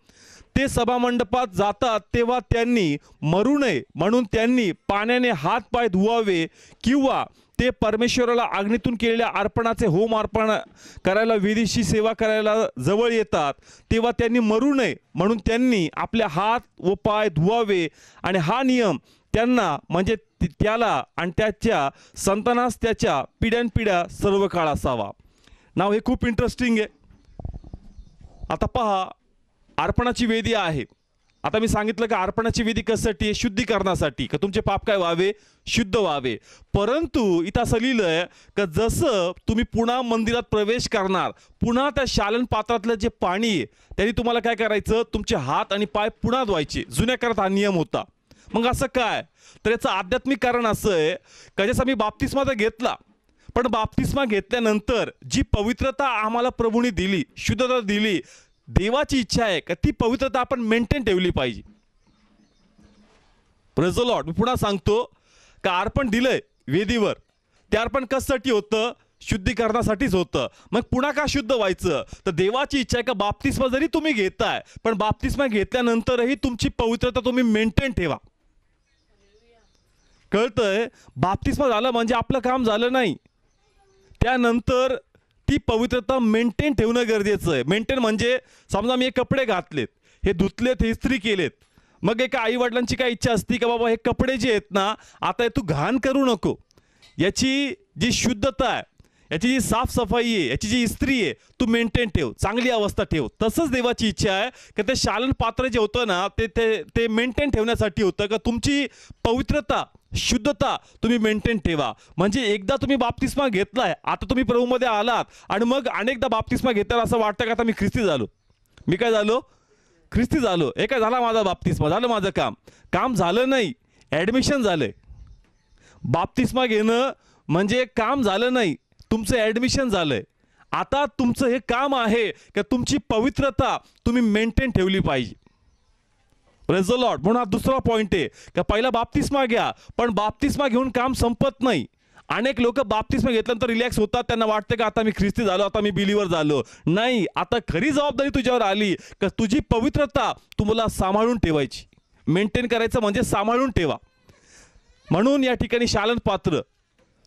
ते सभामंडपात जातात तेव्हा त्यांनी मरू नये म्हणून त्यांनी पाण्याने हात पाय धुवावे, किंवा ते परमेश्वराला अग्नीतून केलेल्या अर्पणाचे होम अर्पण करायला वेदीची सेवा करायला जवळ येतात तेव्हा त्यांनी मरू नये म्हणून त्यांनी आपले हात व पाय धुवावे. आणि हा नियम त्यांना म्हणजे त्याला आणि त्याच्या संतानास त्याच्या पिढ्यानपिढ्या सर्व काळ असावा. नाव हे खूप इंटरेस्टिंग आहे. आता पहा, अर्पणाची वेदी आहे. आता मी सांगितलं का अर्पणाची विधी कशासाठी आहे? शुद्धीकरणासाठी, का तुमचे पाप काय व्हावे? शुद्ध व्हावे. परंतु इथं असं लिहिलंय का जसं तुम्ही पुन्हा मंदिरात प्रवेश करणार, पुन्हा त्या शालन पात्रातलं जे पाणी आहे त्यांनी तुम्हाला काय करायचं? तुमचे हात आणि पाय पुन्हा धुवायचे. जुन्या काळात हा नियम होता. मग असं काय? तर याचं आध्यात्मिक कारण असं आहे का जसं मी बाप्तिस्मा तर घेतला, पण बाप्तिस्मा घेतल्यानंतर जी पवित्रता आम्हाला प्रभूने दिली, शुद्धता दिली, देवाची इच्छा आहे का ती पवित्रता आपण मेंटेन ठेवली पाहिजे. Praise the lord. मी पुन्हा सांगतो का अर्पण दिलंय वेदीवर, ते अर्पण कशासाठी होतं? शुद्धीकरणासाठीच होतं. मग पुन्हा का शुद्ध व्हायचं? तर देवाची इच्छा आहे का बाप्तिस्मा जरी तुम्ही घेताय, पण बाप्तिस्मा घेतल्यानंतरही तुमची पवित्रता तुम्ही मेंटेन ठेवा. कळतंय? बाप्तिस्मा झालं म्हणजे आपलं काम झालं नाही. त्यानंतर ती पवित्रता मेंटेन ठेवणं गरजेचं आहे. मेंटेन म्हणजे समजा मी हे कपडे घातलेत, हे धुतलेत, हे इस्त्री केलेत, मग एका आई वडिलांची काय इच्छा असती का बाबा हे कपडे जे आहेत ना आता तू घाण करू नको, याची जी शुद्धता आहे, याची जी साफसफाई आहे, याची जी इस्त्री आहे तू मेंटेन ठेव, चांगली अवस्था ठेव. तसंच देवाची इच्छा आहे की ते शालन पात्र जे होतं ना ते मेंटेन ठेवण्यासाठी होतं का तुमची पवित्रता, शुद्धता तुम्ही मेंटेन ठेवा. म्हणजे एकदा तुम्ही बाप्तिस्मा घेतलाय, आता तुम्ही प्रभूमध्ये आलात आणि मग अनेकदा बाप्तिस्मा घेताना असं वाटतं का आता मी ख्रिस्ती झालो. मी काय झालो? ख्रिस्ती झालो. हे काय झाला माझा बाप्तिस्मा, झालं माझं काम. काम झालं नाही, ॲडमिशन झालंय. बाप्तिस्मा घेणं म्हणजे काम झालं नाही, तुमचं ॲडमिशन झालंय. आता तुमचं हे काम आहे की तुमची पवित्रता तुम्ही मेंटेन ठेवली पाहिजे. Praise the lord. म्हणून हा दुसरा पॉइंट आहे का पहिला बाप्तिस्मा घ्या, पण बाप्तिस्मा घेऊन काम संपत नाही. अनेक लोक बाप्तिस्मा घेतल्यानंतर रिलॅक्स होतात, त्यांना वाटतं का आता मी ख्रिस्ती झालो, आता मी बिलीवर झालो. नाही, आता खरी जबाबदारी तुझ्यावर आली का तुझी पवित्रता तुम्हाला सांभाळून ठेवायची. मेंटेन करायचं म्हणजे सांभाळून ठेवा. म्हणून या ठिकाणी शालन पात्र,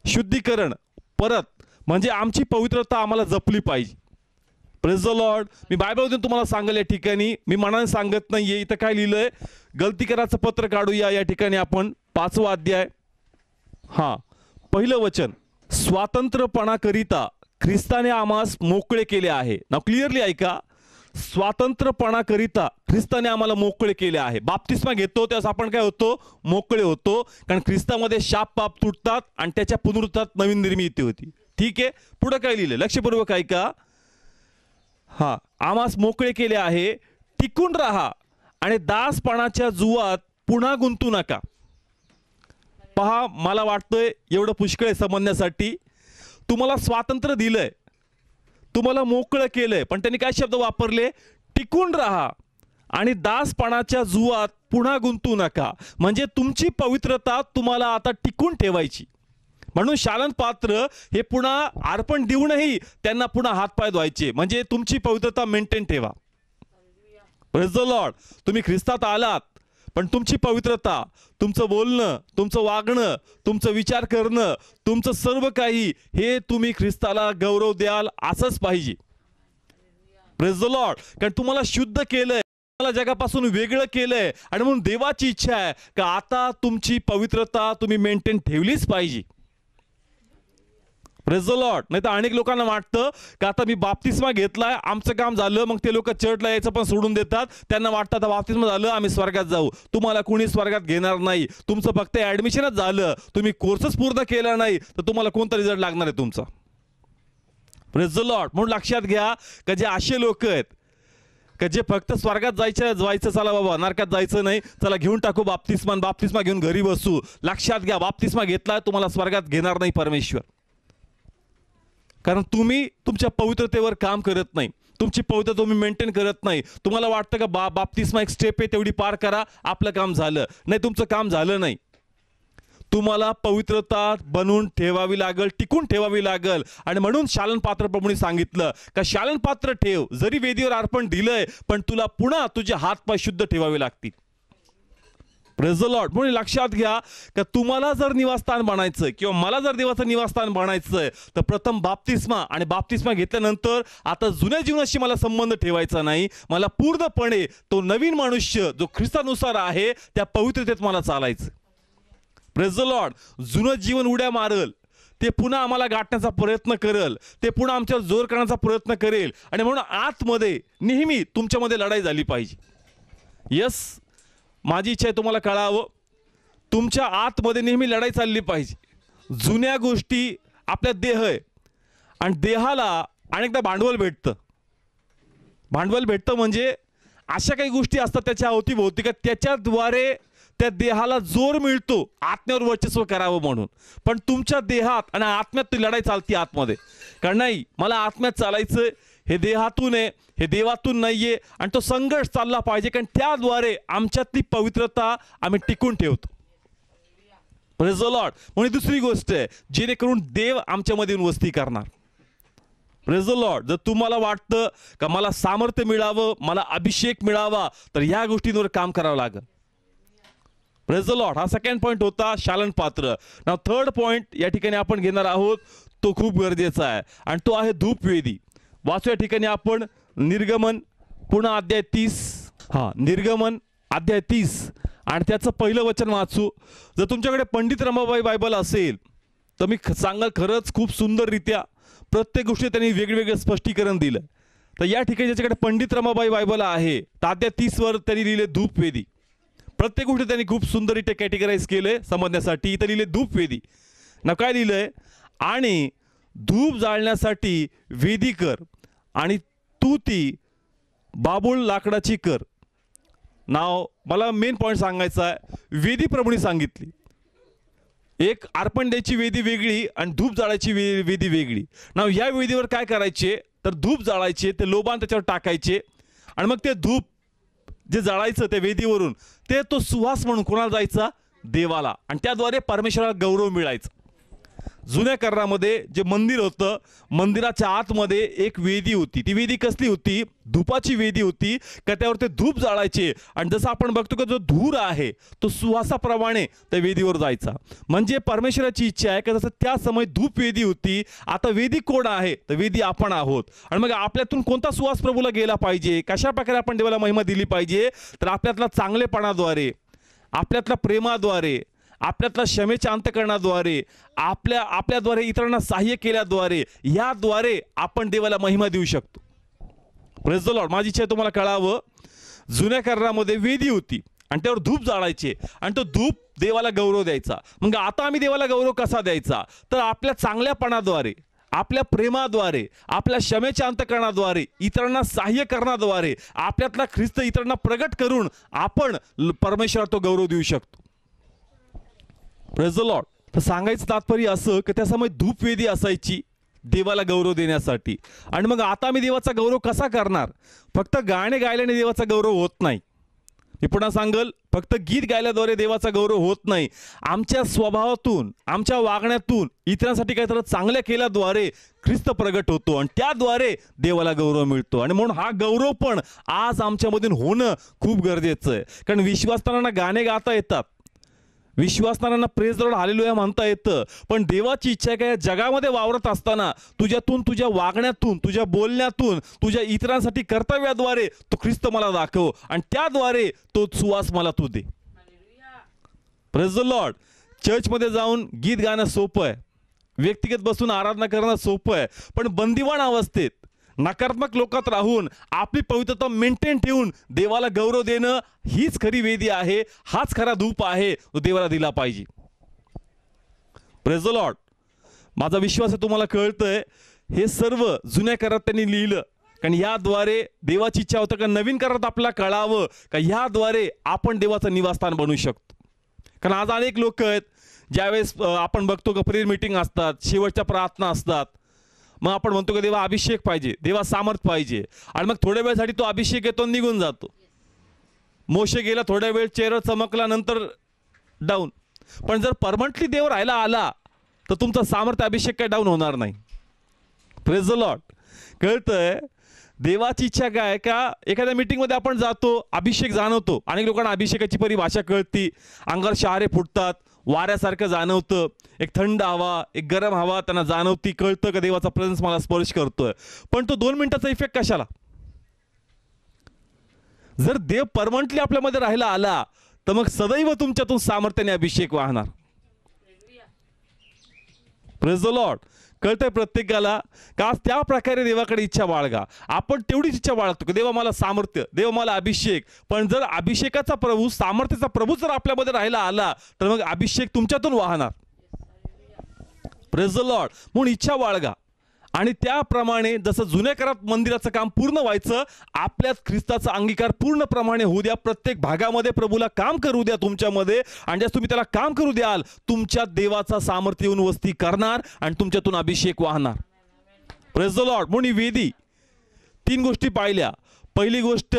शुद्धीकरण, परत म्हणजे आमची पवित्रता आम्हाला जपली पाहिजे. Praise the lord. मी बायबलमधून तुम्हाला सांगेल या ठिकाणी, मी मनाने सांगत नाहीये. इथं काय लिहिलंय? गलतीकराचं पत्र काढूया. या ठिकाणी आपण 5वा अध्याय, पहिलं वचन. स्वातंत्र्यपणाकरिता ख्रिस्ताने आम्हास मोकळे केले आहे. नाव क्लिअरली ऐका. स्वातंत्र्यपणाकरिता ख्रिस्ताने आम्हाला मोकळे केले आहे. बाप्तिस्मा घेतो त्यास आपण काय होतो? मोकळे होतो. कारण ख्रिस्तामध्ये शाप पाप तुटतात आणि त्याच्या पुनरुत्थानात नवीन निर्मिती होती. ठीक आहे. पुढे काय लिहिलं? लक्षपूर्वक ऐका. आम्हास मोकळे केले आहे, टिकून राहा आणि दासपणाच्या जुवात पुन्हा गुंतू नका. पहा, मला वाटतंय एवढं पुष्कळ आहे समजण्यासाठी. तुम्हाला स्वातंत्र्य दिलंय, तुम्हाला मोकळं केलंय, पण त्यांनी काय शब्द वापरले? टिकून राहा आणि दासपणाच्या जुवात पुन्हा गुंतू नका. म्हणजे तुमची पवित्रता तुम्हाला आता टिकून ठेवायची. म्हणून शालन पात्र हे पुन्हा अर्पण देऊनही त्यांना पुन्हा हातपाय धुवायचे. म्हणजे तुमची पवित्रता मेंटेन ठेवा. Praise the Lord. तुम्ही ख्रिस्तात आलात, पण तुमची पवित्रता, तुमचं बोलणं, तुमचं वागणं, तुमचं विचार करणं, तुमचं सर्व काही हे तुम्ही ख्रिस्ताला गौरव द्याल असंच पाहिजे. Praise the Lord. कारण तुम्हाला शुद्ध केलंय, तुम्हाला जगापासून वेगळं केलंय आणि म्हणून देवाची इच्छा आहे का आता तुमची पवित्रता तुम्ही मेंटेन ठेवलीच पाहिजे. Praise the Lord. नाही तर अनेक लोकांना वाटतं की आता मी बाप्तिस्मा घेतलाय, आमचं काम झालं, मग ते लोक चर्चला यायचं पण सोडून देतात. त्यांना वाटतं आता बाप्तिस्मा झालं, आम्ही स्वर्गात जाऊ. तुम्हाला कोणी स्वर्गात घेणार नाही. तुमचं फक्त ॲडमिशनच झालं, तुम्ही कोर्सच पूर्ण केला नाही, तर तुम्हाला कोणता रिझल्ट लागणार आहे तुमचा? Praise the lord. म्हणून लक्षात घ्या का जे असे लोक आहेत का जे फक्त स्वर्गात जायचं, चला बाबा नरकात जायचं नाही, चला घेऊन टाकू बाप्तिस्मा घेऊन घरी बसू. लक्षात घ्या, बाप्तिस्मा घेतलाय, तुम्हाला स्वर्गात घेणार नाही परमेश्वर. कारण तुम्ही तुमच्या पवित्रतेवर काम करत नाही, तुमची पवित्रता तुम्ही मेंटेन करत नाही. तुम्हाला वाटतं का बाप्तिस्मा एक स्टेप आहे, तेवढी पार करा, आपलं काम झालं. नाही, तुमचं काम झालं नाही. तुम्हाला पवित्रता बनवून ठेवावी लागल, टिकून ठेवावी लागल. आणि म्हणून शालन पात्र प्रभूने सांगितलं का शालन पात्र ठेव, जरी वेदीवर अर्पण दिलंय, पण तुला पुन्हा तुझे हातपाय शुद्ध ठेवावे लागतील. Praise the lord. म्हणून लक्षात घ्या का तुम्हाला जर निवासस्थान बनायचंय किंवा मला जर देवाचं निवासस्थान बनायचंय, तर प्रथम बाप्तिस्मा, आणि बाप्तिस्मा घेतल्यानंतर आता जुन्या जीवनाशी मला संबंध ठेवायचा नाही. मला पूर्णपणे तो नवीन मनुष्य जो ख्रिस्तानुसार आहे त्या पवित्रतेत मला चालायचं. Praise the Lord. जुनं जीवन उड्या मारल, ते पुन्हा आम्हाला गाठण्याचा प्रयत्न करेल, ते पुन्हा आमच्यावर जोर करण्याचा प्रयत्न करेल. आणि म्हणून आतमध्ये नेहमी तुमच्यामध्ये लढाई झाली पाहिजे. यस, माझी इच्छा आहे तुम्हाला कळावं, तुमच्या आतमध्ये नेहमी लढाई चालली पाहिजे. जुन्या गोष्टी आपल्या देह आहे आणि देहाला अनेकदा भांडवल भेटतं. भांडवल भेटतं म्हणजे अशा काही गोष्टी असतात त्याच्या अवतीभोवती का त्याच्याद्वारे त्या देहाला जोर मिळतो आत्म्यावर वर्चस्व करावं म्हणून. पण तुमच्या देहात आणि आत्म्यात ती लढाई चालती आतमध्ये, कारण नाही मला आत्म्यात चालायचं, हे देहातून आहे, हे देवातून नाही आहे. आणि तो संघर्ष चालला पाहिजे, कारण त्याद्वारे आमच्यातली पवित्रता आम्ही टिकून ठेवतो. Praise the Lord. म्हणजे दुसरी गोष्ट आहे, जेणेकरून देव आमच्यामध्ये वस्ती करणार. Praise the Lord. जर तुम्हाला वाटतं का मला सामर्थ्य मिळावं, मला अभिषेक मिळावा, तर ह्या गोष्टींवर काम करावं लागेल. Praise the Lord. हा सेकंड पॉईंट होता शालन पात्र. नाव थर्ड पॉईंट या ठिकाणी आपण घेणार आहोत, तो खूप गरजेचा आहे आणि तो आहे धूपवेदी. वाचू या ठिकाणी आपण निर्गमन पुन्हा अध्याय 30. निर्गमन अध्याय 30 आणि त्याचं पहिलं वचन वाचू. जर तुमच्याकडे पंडित रमाबाई बायबल असेल तर मी सांगाल खरंच खूप सुंदररित्या प्रत्येक गोष्टी त्यांनी वेगवेगळं स्पष्टीकरण दिलं. तर या ठिकाणी ज्याच्याकडे पंडित रमाबाई बायबल आहे तर अध्याय 30 वर त्यांनी लिहिले धूपवेदी. प्रत्येक गोष्टी त्यांनी खूप सुंदररित्या कॅटेगराईज केलंय समजण्यासाठी. इथं लिहिले धूपवेदी. ना काय लिहिलंय, आणि धूप जाळण्यासाठी वेदी कर आणि तू ती बाबूळ लाकडाची कर. नाव मला मेन पॉईंट सांगायचा आहे, वेदी प्रभूने सांगितली. एक अर्पण द्यायची वेदी वेगळी आणि धूप जाळायची वेदी वेगळी. नाव या वेदीवर काय करायचे तर धूप जाळायचे, ते लोबान त्याच्यावर टाकायचे आणि मग ते धूप जे जाळायचं त्या वेदीवरून ते तो सुवास म्हणून कोणाला जायचा, देवाला, आणि त्याद्वारे परमेश्वराला गौरव मिळायचा. जुन्या करारामध्ये जे मंदिर होतं, मंदिराच्या आतमध्ये एक वेदी होती. ती वेदी कसली होती, धूपाची वेदी होती का त्यावर ते धूप जाळायचे आणि जसं आपण बघतो की जो धूर आहे तो सुवासाप्रमाणे त्या वेदीवर जायचा. म्हणजे परमेश्वराची इच्छा आहे की जसं त्या समय धूप वेदी होती, आता वेदी कोण आहे तर वेदी आपण आहोत. आणि मग आपल्यातून कोणता सुवास प्रभूला गेला पाहिजे, कशा प्रकारे आपण देवाला महिमा दिली पाहिजे, तर आपल्यातला चांगलेपणाद्वारे, आपल्यातल्या प्रेमाद्वारे, आपल्यातला क्षमेच्या अंतकरणाद्वारे, आपल्याद्वारे इतरांना सहाय्य केल्याद्वारे, याद्वारे आपण देवाला महिमा देऊ शकतो. Praise the Lord. माझी इच्छा आहे तुम्हाला कळावं, जुन्या करारामध्ये वेदी होती आणि त्यावर धूप जाळायचे आणि तो धूप देवाला गौरव द्यायचा. मग आता आम्ही देवाला गौरव कसा द्यायचा तर आपल्या चांगल्यापणाद्वारे, आपल्या प्रेमाद्वारे, आपल्या क्षमेच्या अंतकरणाद्वारे, इतरांना सहाय्य करण्याद्वारे, आपल्यातला ख्रिस्त इतरांना प्रगट करून आपण परमेश्वराला तो गौरव देऊ शकतो. Praise the Lord. तर सांगायचं तात्पर्य असं की त्या समय धूपवेदी असायची देवाला गौरव देण्यासाठी. आणि मग आता मी देवाचा गौरव कसा करणार, फक्त गाणे गायल्याने देवाचा गौरव होत नाही. मी पुन्हा सांगल, फक्त गीत गायल्याद्वारे देवाचा गौरव होत नाही. आमच्या स्वभावातून, आमच्या वागण्यातून, इतरांसाठी काहीतरी चांगल्या केल्याद्वारे ख्रिस्त प्रगट होतो आणि त्याद्वारे देवाला गौरव मिळतो. आणि म्हणून हा गौरव पण आज आमच्यामधून होणं खूप गरजेचं आहे. कारण विश्वासणाऱ्यांना गाणे गाता येतात, विश्वासणाऱ्यांना प्रेज द लॉर्ड हालेलुया म्हणता येतं, पण देवाची इच्छा आहे का या जगामध्ये वावरत असताना तुझ्यातून, तुझ्या वागण्यातून, तुझ्या बोलण्यातून, तुझ्या इतरांसाठी कर्तव्याद्वारे तो ख्रिस्त मला दाखव आणि त्याद्वारे तो सुवास मला तू दे. Praise the lord. चर्चमध्ये जाऊन गीत गाणं सोपं आहे, व्यक्तिगत बसून आराधना करणं सोपं आहे, पण बंदिवान अवस्थेत नकारात्मक लोकात राहून आपली पवित्रता मेंटेन ठेवून देवाला गौरव देणं हीच खरी वेदी आहे, हाच खरा धूप आहे, तो देवाला दिला पाहिजे. Praise the Lord. माझा विश्वास आहे तुम्हाला कळतंय, हे सर्व जुन्या करारात त्यांनी लिहिलं, कारण याद्वारे देवाची इच्छा होतं का नवीन करारात आपल्याला कळावं का याद्वारे आपण देवाचं निवासस्थान बनवू शकतो. कारण आज अनेक लोक आहेत, ज्यावेळेस आपण बघतो का प्रेयर मीटिंग असतात, शेवटच्या प्रार्थना असतात, मग आपण म्हणतो की देवा अभिषेक पाहिजे, देवा सामर्थ पाहिजे, आणि मग थोड्या वेळासाठी तो अभिषेक येतो निघून जातो. मोशे गेला, थोड्या वेळ चेहरा चमकला, नंतर डाऊन. पण जर परमनंटली देव राहायला आला तर तुमचा सामर्थ्य अभिषेक काय डाऊन होणार नाही. Praise the Lord. कळतंय देवाची इच्छा काय का एखाद्या मीटिंगमध्ये आपण जातो, अभिषेक जाणवतो. अनेक लोकांना अभिषेकाची परिभाषा कळती, अंगावर शहारे फुटतात, वाऱ्यासारखं जाणवतं, एक थंड हवा, एक गरम हवा त्यांना जाणवती, कळतं का देवाचा प्रेझेन्स मला स्पर्श करतोय. पण तो 2 मिनिटाचा इफेक्ट कशाला. जर देव परमनंटली आपल्यामध्ये राहायला आला तर मग सदैव तुमच्यातून सामर्थ्याने अभिषेक वाहणार. Praise the Lord. कळतंय प्रत्येकाला का त्या प्रकारे देवाकडे इच्छा बाळगा. आपण तेवढीच इच्छा बाळगतो की देवा मला सामर्थ्य, देवा मला अभिषेक. पण जर अभिषेकाचा प्रभू, सामर्थ्याचा प्रभू जर आपल्यामध्ये राहायला आला तर मग अभिषेक तुमच्यातून वाहणार. Praise the lord. म्हणून इच्छा बाळगा. आणि त्याप्रमाणे जसं जुन्या काळात मंदिराचं काम पूर्ण व्हायचं, आपल्यात ख्रिस्ताचा अंगीकार पूर्णप्रमाणे होऊ द्या. प्रत्येक भागामध्ये प्रभूला काम करू द्या तुमच्यामध्ये. आणि जर तुम्ही त्याला काम करू द्याल, तुमच्यात देवाचा सामर्थ्य येऊन वस्ती करणार आणि तुमच्यातून अभिषेक वाहणार. Praise the lord. म्हणून वेदी 3 गोष्टी पाहिल्या. पहिली गोष्ट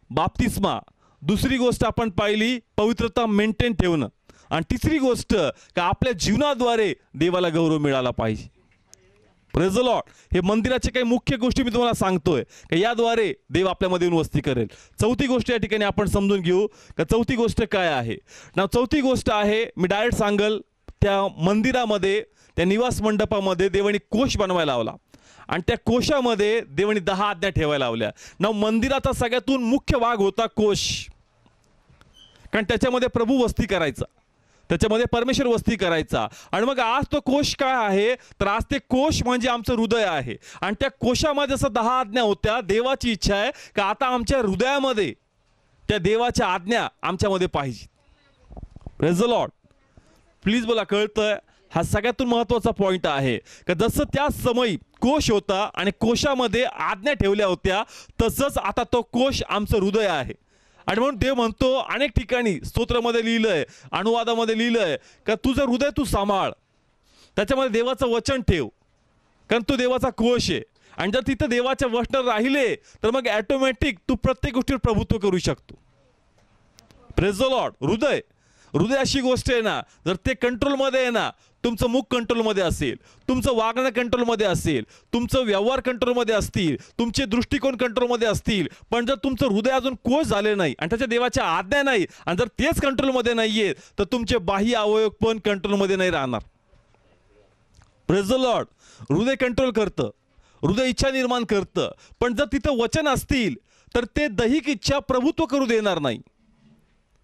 बाप्तिस्मा, दुसरी गोष्ट आपण पाहिली पवित्रता मेंटेन ठेवणं, आणि तिसरी गोष्ट का आपल्या जीवनाद्वारे देवाला गौरव मिळाला पाहिजे. Praise the Lord. हे मंदिराचे काही मुख्य गोष्टी मी तुम्हाला सांगतोय की याद्वारे देव आपल्यामध्ये येऊन वस्ती करेल. चौथी गोष्ट या ठिकाणी आपण समजून घेऊ का चौथी गोष्ट काय आहे ना. चौथी गोष्ट आहे, मी डायरेक्ट सांगल, त्या मंदिरामध्ये, त्या निवास मंडपामध्ये देवाने कोश बनवायला लावला आणि त्या कोशामध्ये देवाने 10 आज्ञा ठेवायला लावल्या ना. मंदिराचा सगळ्यातून मुख्य भाग होता कोश, कारण त्याच्यामध्ये प्रभू वस्ती करायचा, त्याच्यामध्ये परमेश्वर वस्ती करायचा. आणि मग आज तो कोश काय आहे तर आज ते कोश म्हणजे आमचं हृदय आहे. आणि त्या कोशामध्ये जसं 10 आज्ञा होत्या, देवाची इच्छा आहे का आता आमच्या हृदयामध्ये त्या देवाच्या आज्ञा आमच्यामध्ये पाहिजे. Praise the Lord. प्लीज बोला, कळतंय. हा सगळ्यातून महत्त्वाचा पॉईंट आहे का जसं त्या समयी कोश होता आणि कोशामध्ये आज्ञा ठेवल्या होत्या, तसंच आता तो कोश आमचं हृदय आहे. आणि म्हणून देव म्हणतो, अनेक ठिकाणी स्तोत्रामध्ये लिहिलंय, अनुवादामध्ये लिहिलंय का तुझं हृदय तू सांभाळ, त्याच्यामध्ये देवाचं वचन ठेव, कारण तो देवाचा कोश आहे. आणि जर तिथं देवाचे वचन राहिले तर मग ऑटोमॅटिक तू प्रत्येक गोष्टीवर प्रभुत्व करू शकतो. Praise the Lord. हृदय अशी गोष्ट आहे ना, जर ते कंट्रोलमध्ये आहे ना, तुमचं मुख कंट्रोलमध्ये असेल, तुमचं वागणं कंट्रोलमध्ये असेल, तुमचं व्यवहार कंट्रोलमध्ये असतील, तुमचे दृष्टिकोन कंट्रोलमध्ये असतील, पण जर तुमचं हृदय अजून कोश झाले नाही आणि त्याच्या देवाच्या आज्ञा नाही आणि जर तेच कंट्रोलमध्ये नाही आहेत तर तुमचे बाह्य अवयव पण कंट्रोलमध्ये नाही राहणार. Praise the Lord. हृदय कंट्रोल करतं, हृदय इच्छा निर्माण करतं, पण जर तिथं वचन असतील तर ते दैहिक इच्छा प्रभुत्व करू देणार नाही.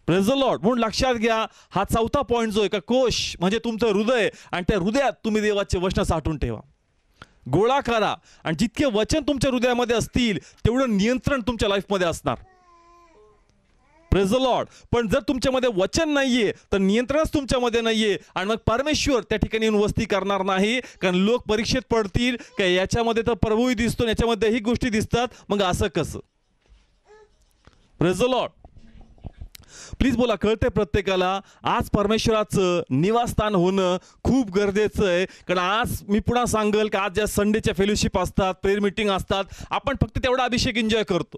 Praise the lord. म्हणून लक्षात घ्या, हा चौथा पॉईंट जो आहे का कोश म्हणजे तुमचं हृदय, आणि त्या हृदयात तुम्ही देवाचे वचन साठवून ठेवा, गोळा करा. आणि जितके वचन तुमच्या हृदयामध्ये असतील तेवढं नियंत्रण तुमच्या लाईफमध्ये असणार. Praise the Lord. पण जर तुमच्यामध्ये वचन नाहीये तर नियंत्रणच तुमच्यामध्ये नाहीये आणि मग परमेश्वर त्या ठिकाणी येऊन वस्ती करणार नाही. कारण लोक परीक्षेत पडतील का याच्यामध्ये तर प्रभूही दिसतो, याच्यामध्ये ही गोष्टी दिसतात, मग असं कसं. Praise the Lord. प्लीज बोला, कळते प्रत्येकाला. आज परमेश्वराचं निवासस्थान होणं खूप गरजेचं आहे. कारण आज मी पुन्हा सांगेल की आज ज्या संडेच्या फेलोशिप असतात, प्रेयर मीटिंग असतात, आपण फक्त तेवढा अभिषेक एन्जॉय करतो.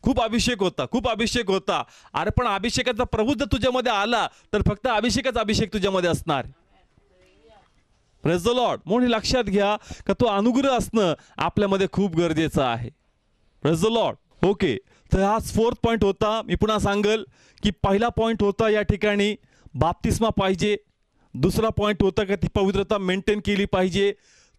खूप अभिषेक होता, खूप अभिषेक होता. अरे पण अभिषेकाचा प्रभू जर तुझ्यामध्ये आला तर फक्त अभिषेकाचा अभिषेक तुझ्यामध्ये असणार. Praise the lord. म्हणून लक्षात घ्या का तो अनुग्रह असणं आपल्यामध्ये खूप गरजेचं आहे. Praise the Lord. ओके, तर हा 4th पॉईंट होता. मी पुन्हा सांगेल की पहिला पॉईंट होता या ठिकाणी बाप्तिस्मा पाहिजे, दुसरा पॉईंट होता का ती पवित्रता मेंटेन केली पाहिजे,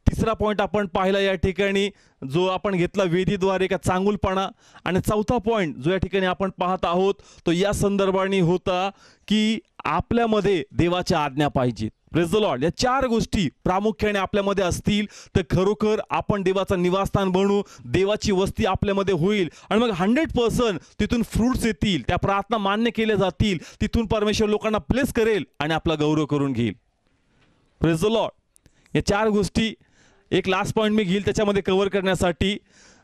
तिसरा पॉईंट आपण पाहिला या ठिकाणी जो आपण घेतला वेदीद्वारे का चांगुलपणा, आणि चौथा पॉईंट जो या ठिकाणी आपण पाहत आहोत तो या संदर्भाने होता की आपल्यामध्ये देवाच्या आज्ञा पाहिजेत. Praise the Lord. या 4 गोष्टी प्रामुख्याने आपल्यामध्ये असतील तर खरोखर आपण देवाचं निवासस्थान बनू, देवाची वस्ती आपल्यामध्ये होईल आणि मग 100% तिथून फ्रूट्स येतील, त्या प्रार्थना मान्य केल्या जातील, तिथून परमेश्वर लोकांना प्लेस करेल आणि आपला गौरव करून घेईल. Praise the Lord. या 4 गोष्टी एक लास्ट पॉईंट मी घेईल त्याच्यामध्ये कव्हर करण्यासाठी.